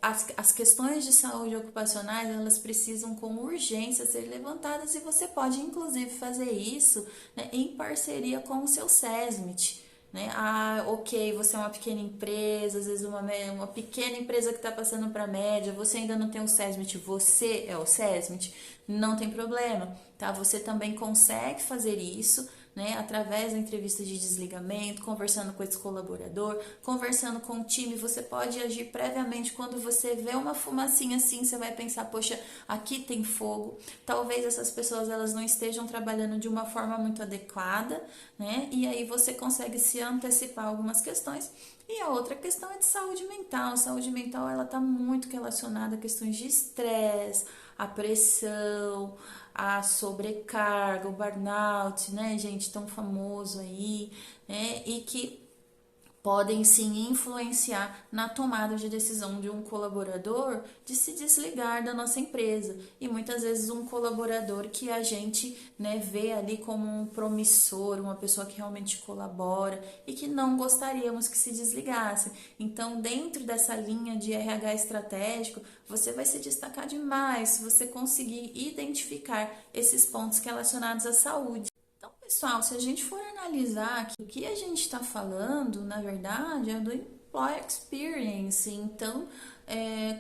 as questões de saúde ocupacionais, elas precisam com urgência ser levantadas e você pode inclusive fazer isso, né, em parceria com o seu SESMIT, né? Ok, você é uma pequena empresa, às vezes uma pequena empresa que está passando para média, você ainda não tem o SESMIT, você é o SESMIT, não tem problema, tá? Você também consegue fazer isso, né, através da entrevista de desligamento, conversando com esse colaborador, conversando com o time. Você pode agir previamente quando você vê uma fumacinha assim, você vai pensar, poxa, aqui tem fogo. Talvez essas pessoas elas não estejam trabalhando de uma forma muito adequada, né? E aí você consegue se antecipar algumas questões. E a outra questão é de saúde mental. A saúde mental ela está muito relacionada a questões de estresse, a pressão, a sobrecarga, o burnout, né, gente, tão famoso aí, né, e que podem sim influenciar na tomada de decisão de um colaborador de se desligar da nossa empresa. E muitas vezes um colaborador que a gente, né, vê ali como um promissor, uma pessoa que realmente colabora e que não gostaríamos que se desligasse. Então, dentro dessa linha de RH estratégico, você vai se destacar demais se você conseguir identificar esses pontos relacionados à saúde. Então, pessoal, se a gente for analisar aqui, o que a gente está falando, na verdade, é do Employee Experience. Então,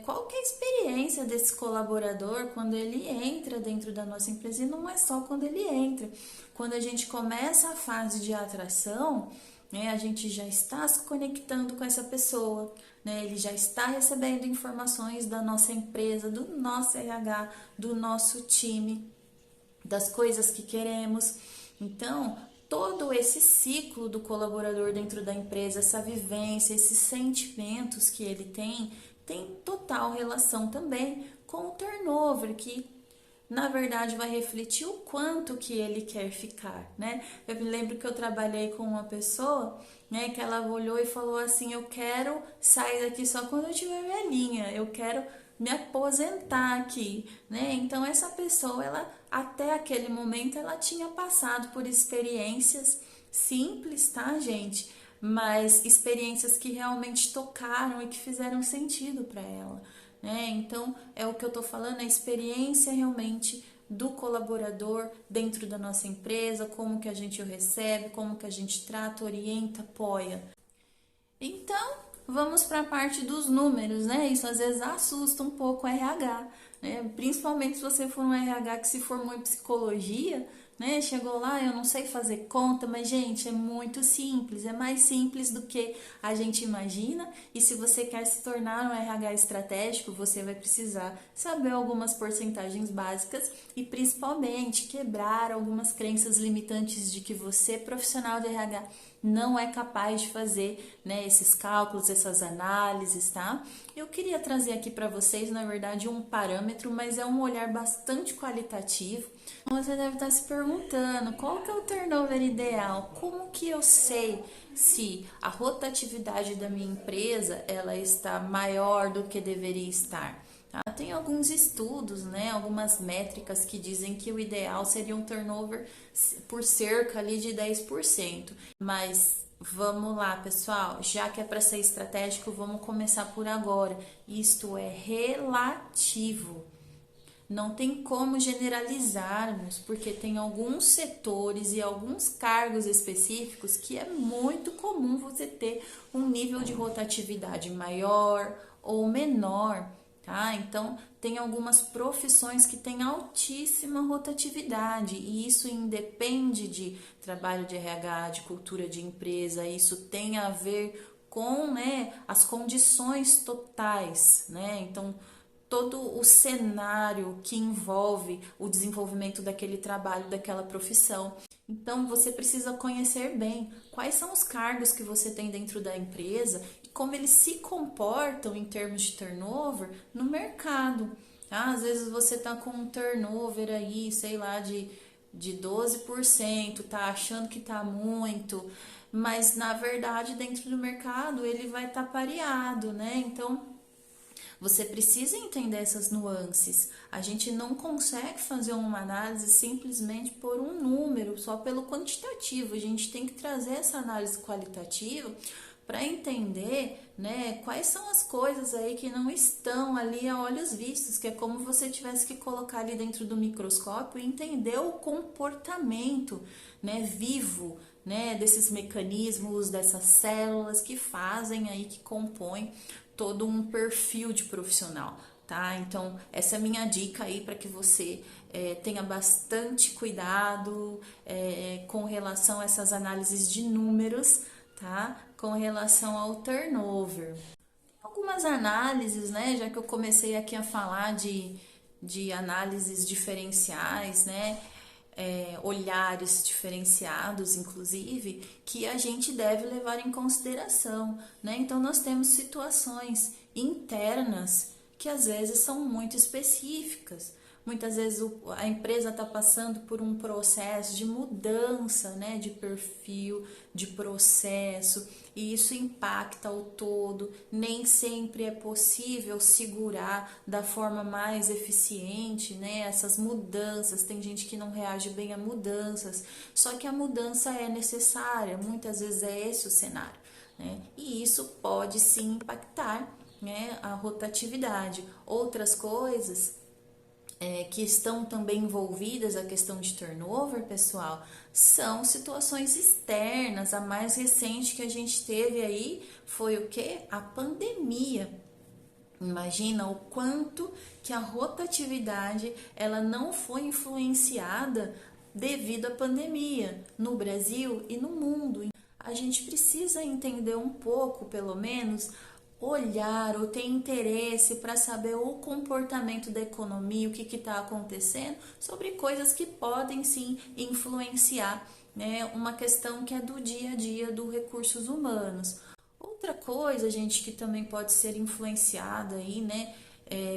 qual que é a experiência desse colaborador quando ele entra dentro da nossa empresa? E não é só quando ele entra. Quando a gente começa a fase de atração, né, a gente já está se conectando com essa pessoa, né, ele já está recebendo informações da nossa empresa, do nosso RH, do nosso time, das coisas que queremos. Então, todo esse ciclo do colaborador dentro da empresa, essa vivência, esses sentimentos que ele tem total relação também com o turnover, que na verdade vai refletir o quanto que ele quer ficar, né? Eu me lembro que eu trabalhei com uma pessoa, né, que ela olhou e falou assim, eu quero sair daqui só quando eu tiver velhinha, eu quero me aposentar aqui, né? Então essa pessoa, ela até aquele momento ela tinha passado por experiências simples, tá, gente? Mas experiências que realmente tocaram e que fizeram sentido para ela, né? Então é o que eu tô falando, a experiência realmente do colaborador dentro da nossa empresa, como que a gente o recebe, como que a gente trata, orienta, apoia. Então, vamos para a parte dos números, né? Isso às vezes assusta um pouco o RH, né? Principalmente se você for um RH que se formou em psicologia, né? Chegou lá, eu não sei fazer conta, mas gente, é muito simples, é mais simples do que a gente imagina. E se você quer se tornar um RH estratégico, você vai precisar saber algumas porcentagens básicas e principalmente quebrar algumas crenças limitantes de que você, profissional de RH, não é capaz de fazer, né, esses cálculos, essas análises, tá? Eu queria trazer aqui para vocês, na verdade, um parâmetro, mas é um olhar bastante qualitativo. Você deve estar se perguntando, qual que é o turnover ideal? Como que eu sei se a rotatividade da minha empresa ela está maior do que deveria estar? Tem alguns estudos, né, algumas métricas que dizem que o ideal seria um turnover por cerca ali de 10%. Mas vamos lá, pessoal, já que é para ser estratégico, vamos começar por agora. Isto é relativo. Não tem como generalizarmos, porque tem alguns setores e alguns cargos específicos que é muito comum você ter um nível de rotatividade maior ou menor, tá? Então, tem algumas profissões que têm altíssima rotatividade e isso independe de trabalho de RH, de cultura de empresa, isso tem a ver com, né, as condições totais, né? Então, todo o cenário que envolve o desenvolvimento daquele trabalho, daquela profissão. Então, você precisa conhecer bem quais são os cargos que você tem dentro da empresa e como eles se comportam em termos de turnover no mercado. Tá? Às vezes você está com um turnover aí, sei lá, de 12%, tá achando que tá muito, mas na verdade dentro do mercado ele vai estar pareado, né? Então, você precisa entender essas nuances. A gente não consegue fazer uma análise simplesmente por um número, só pelo quantitativo. A gente tem que trazer essa análise qualitativa para entender, né, quais são as coisas aí que não estão ali a olhos vistos, que é como você tivesse que colocar ali dentro do microscópio e entender o comportamento, né, vivo, né, desses mecanismos, dessas células que fazem aí, que compõem todo um perfil de profissional, tá? Então, essa é a minha dica aí para que você tenha bastante cuidado com relação a essas análises de números, tá? Com relação ao turnover. Algumas análises, né? Já que eu comecei aqui a falar de análises diferenciais, né? Olhares diferenciados, inclusive, que a gente deve levar em consideração, né? Então, nós temos situações internas que às vezes são muito específicas. Muitas vezes a empresa está passando por um processo de mudança, né, de perfil, de processo, e isso impacta o todo. Nem sempre é possível segurar da forma mais eficiente, né, essas mudanças. Tem gente que não reage bem a mudanças, só que a mudança é necessária, muitas vezes é esse o cenário, né, e isso pode sim impactar, né, a rotatividade. Outras coisas que estão também envolvidas a questão de turnover, pessoal, são situações externas. A mais recente que a gente teve aí foi o que? A pandemia. Imagina o quanto que a rotatividade ela não foi influenciada devido à pandemia no Brasil e no mundo. A gente precisa entender um pouco, pelo menos, olhar ou ter interesse para saber o comportamento da economia, o que está acontecendo, sobre coisas que podem sim influenciar, né, uma questão que é do dia a dia do recursos humanos. Outra coisa, gente, que também pode ser influenciada aí, né,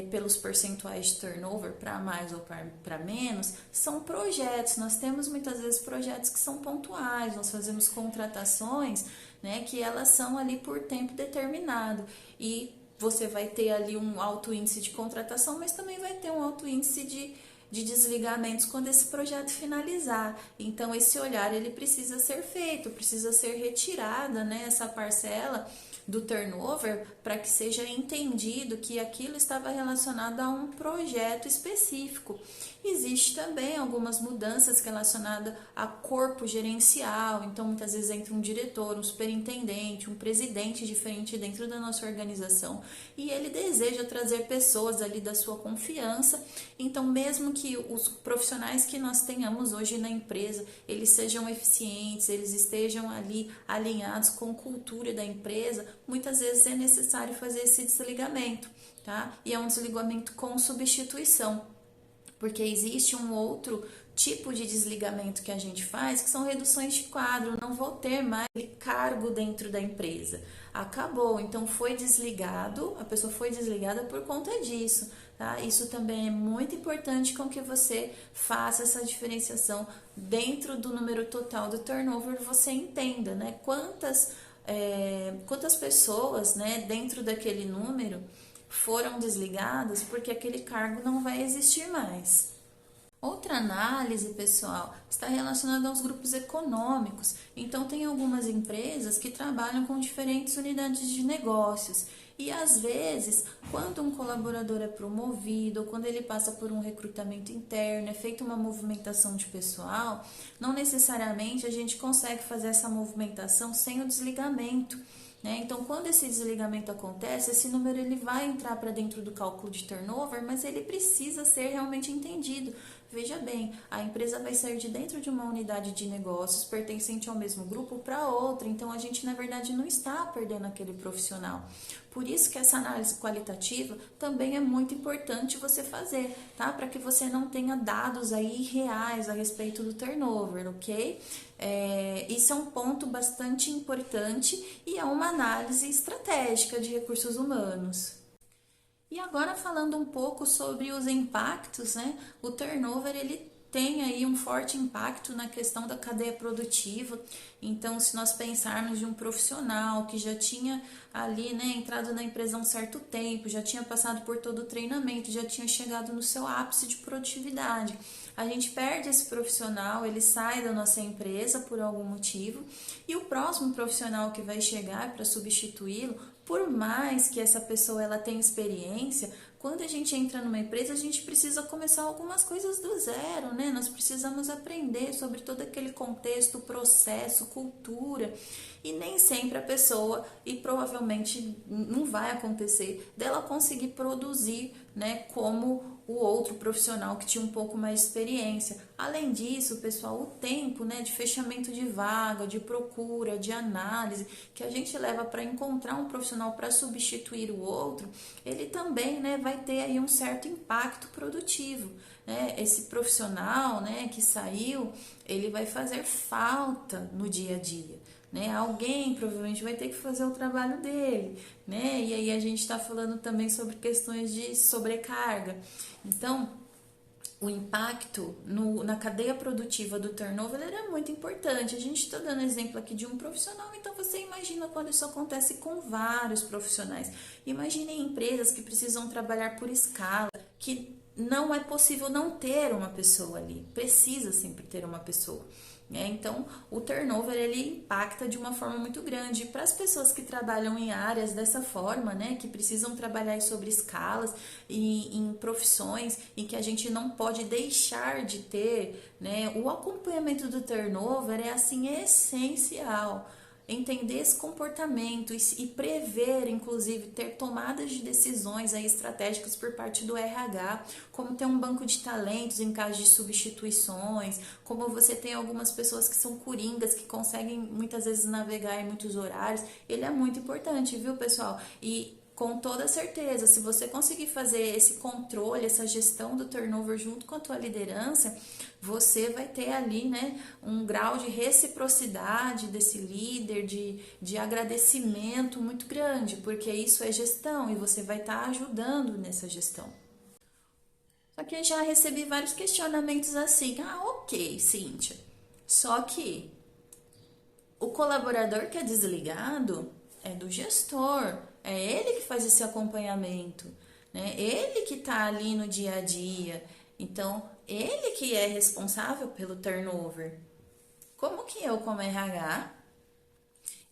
pelos percentuais de turnover para mais ou para menos, são projetos. Nós temos muitas vezes projetos que são pontuais, nós fazemos contratações, né, que elas são ali por tempo determinado e você vai ter ali um alto índice de contratação, mas também vai ter um alto índice de desligamentos quando esse projeto finalizar. Então, esse olhar ele precisa ser feito, precisa ser retirada, né, essa parcela do turnover para que seja entendido que aquilo estava relacionado a um projeto específico. Existe também algumas mudanças relacionadas a corpo gerencial, então muitas vezes entra um diretor, um superintendente, um presidente diferente dentro da nossa organização e ele deseja trazer pessoas ali da sua confiança. Então, mesmo que os profissionais que nós tenhamos hoje na empresa, eles sejam eficientes, eles estejam ali alinhados com a cultura da empresa, muitas vezes é necessário fazer esse desligamento, tá? E é um desligamento com substituição, porque existe um outro tipo de desligamento que a gente faz, que são reduções de quadro. Não vou ter mais cargo dentro da empresa. Acabou, então foi desligado, a pessoa foi desligada por conta disso, tá? Isso também é muito importante com que você faça essa diferenciação dentro do número total do turnover, você entenda, né? Quantas pessoas, né, dentro daquele número foram desligadas porque aquele cargo não vai existir mais. Outra análise, pessoal, está relacionada aos grupos econômicos. Então, tem algumas empresas que trabalham com diferentes unidades de negócios. E às vezes, quando um colaborador é promovido ou quando ele passa por um recrutamento interno, é feita uma movimentação de pessoal, não necessariamente a gente consegue fazer essa movimentação sem o desligamento, né? Então, quando esse desligamento acontece, esse número ele vai entrar para dentro do cálculo de turnover, mas ele precisa ser realmente entendido, Veja bem, a empresa vai sair de dentro de uma unidade de negócios pertencente ao mesmo grupo para outra, então a gente na verdade não está perdendo aquele profissional. Por isso que essa análise qualitativa também é muito importante você fazer, tá? Para que você não tenha dados aí reais a respeito do turnover, ok? Isso é um ponto bastante importante e é uma análise estratégica de recursos humanos. E agora falando um pouco sobre os impactos, né? O turnover ele tem aí um forte impacto na questão da cadeia produtiva. Então, se nós pensarmos de um profissional que já tinha ali, né, entrado na empresa há um certo tempo, já tinha passado por todo o treinamento, já tinha chegado no seu ápice de produtividade, a gente perde esse profissional, ele sai da nossa empresa por algum motivo, e o próximo profissional que vai chegar para substituí-lo, por mais que essa pessoa ela tenha experiência, quando a gente entra numa empresa, a gente precisa começar algumas coisas do zero, né? Nós precisamos aprender sobre todo aquele contexto, processo, cultura. E nem sempre a pessoa, e provavelmente não vai acontecer, dela conseguir produzir, né, como o outro profissional que tinha um pouco mais de experiência. Além disso, pessoal, o tempo, né, de fechamento de vaga, de procura, de análise, que a gente leva para encontrar um profissional para substituir o outro, ele também, né, vai ter aí um certo impacto produtivo. Né? Esse profissional, né, que saiu, ele vai fazer falta no dia a dia. Né? Alguém provavelmente vai ter que fazer o trabalho dele, né? E aí a gente está falando também sobre questões de sobrecarga. Então, o impacto na cadeia produtiva do turnover é muito importante. A gente está dando exemplo aqui de um profissional, então você imagina quando isso acontece com vários profissionais. Imagine empresas que precisam trabalhar por escala, que não é possível não ter uma pessoa ali, precisa sempre ter uma pessoa. Então, o turnover ele impacta de uma forma muito grande. Para as pessoas que trabalham em áreas dessa forma, né, que precisam trabalhar sobre escalas e em profissões em que a gente não pode deixar de ter, né, o acompanhamento do turnover é assim essencial. Entender esse comportamento e prever, inclusive, ter tomadas de decisões aí estratégicas por parte do RH, como ter um banco de talentos em caso de substituições, como você tem algumas pessoas que são coringas, que conseguem muitas vezes navegar em muitos horários, ele é muito importante, viu, pessoal? E com toda certeza, se você conseguir fazer esse controle, essa gestão do turnover junto com a tua liderança, você vai ter ali, né, um grau de reciprocidade desse líder, de agradecimento muito grande, porque isso é gestão e você vai estar ajudando nessa gestão. Só que eu já recebi vários questionamentos assim, ok, Cíntia, só que o colaborador que é desligado é do gestor, é ele que faz esse acompanhamento, né? Ele que está ali no dia a dia. Então, ele que é responsável pelo turnover. Como que eu, como RH,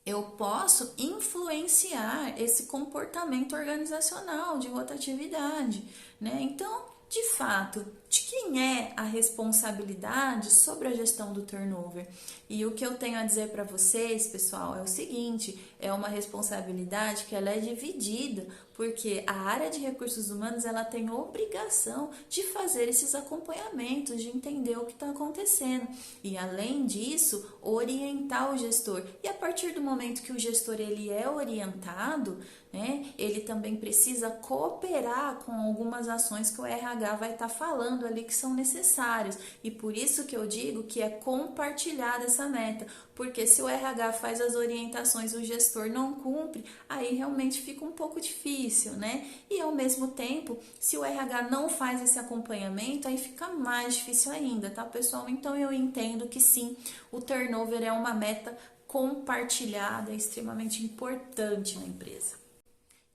eu posso influenciar esse comportamento organizacional de rotatividade, né? Então, de fato, de quem é a responsabilidade sobre a gestão do turnover? E o que eu tenho a dizer para vocês, pessoal, é o seguinte, é uma responsabilidade que ela é dividida, porque a área de recursos humanos ela tem obrigação de fazer esses acompanhamentos, de entender o que está acontecendo e além disso orientar o gestor. E a partir do momento que o gestor ele é orientado, né, ele também precisa cooperar com algumas ações que o RH vai estar falando ali que são necessárias. E por isso que eu digo que é compartilhar essa meta, porque se o RH faz as orientações e o gestor não cumpre, aí realmente fica um pouco difícil, né? E ao mesmo tempo, se o RH não faz esse acompanhamento, aí fica mais difícil ainda, tá, pessoal? Então eu entendo que sim, o turnover é uma meta compartilhada, é extremamente importante na empresa.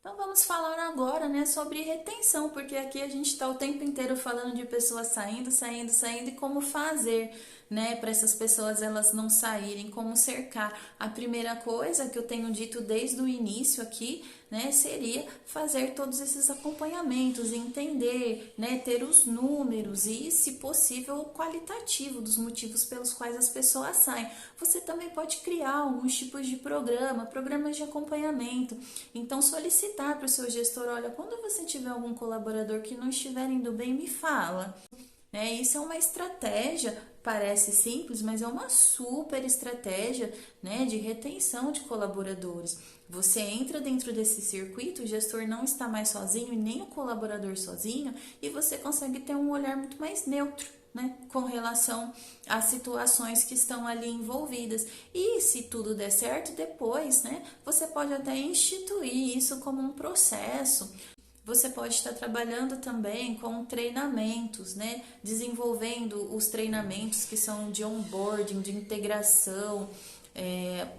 Então vamos falar agora, né, sobre retenção, porque aqui a gente está o tempo inteiro falando de pessoas saindo, saindo, saindo e como fazer, né, para essas pessoas elas não saírem, como cercar. A primeira coisa que eu tenho dito desde o início aqui, né, seria fazer todos esses acompanhamentos, entender, né, ter os números e, se possível, o qualitativo dos motivos pelos quais as pessoas saem. Você também pode criar alguns tipos de programas de acompanhamento. Então, solicitar para o seu gestor, olha, quando você tiver algum colaborador que não estiver indo bem, me fala. né? Isso é uma estratégia, parece simples, mas é uma super estratégia, né, de retenção de colaboradores. Você entra dentro desse circuito, o gestor não está mais sozinho e nem o colaborador sozinho, e você consegue ter um olhar muito mais neutro, né, com relação às situações que estão ali envolvidas. E se tudo der certo, depois, né, você pode até instituir isso como um processo. Você pode estar trabalhando também com treinamentos, né? Desenvolvendo os treinamentos que são de onboarding, de integração,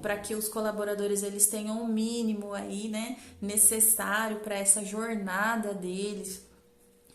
para que os colaboradores eles tenham o mínimo aí, né, necessário para essa jornada deles.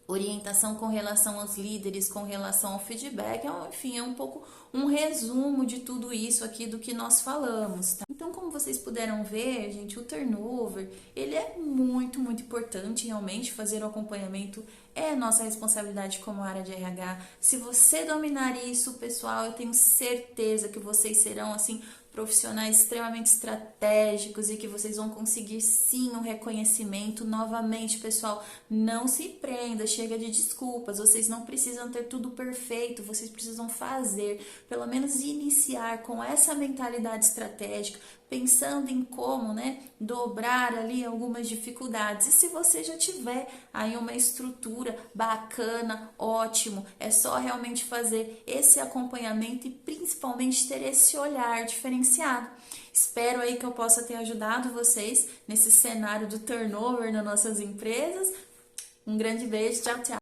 Orientação com relação aos líderes, com relação ao feedback, enfim, é um pouco um resumo de tudo isso aqui do que nós falamos, tá? Então, como vocês puderam ver, gente, o turnover, ele é muito, muito importante, realmente, fazer o acompanhamento é nossa responsabilidade como área de RH. Se você dominar isso, pessoal, eu tenho certeza que vocês serão, assim, profissionais extremamente estratégicos e que vocês vão conseguir sim um reconhecimento. Novamente, pessoal, não se prenda, chega de desculpas, vocês não precisam ter tudo perfeito, vocês precisam fazer, pelo menos iniciar com essa mentalidade estratégica, pensando em como, né, dobrar ali algumas dificuldades. E se você já tiver aí uma estrutura bacana, ótimo, é só realmente fazer esse acompanhamento e principalmente ter esse olhar diferenciado. Espero aí que eu possa ter ajudado vocês nesse cenário do turnover nas nossas empresas. Um grande beijo, tchau, tchau.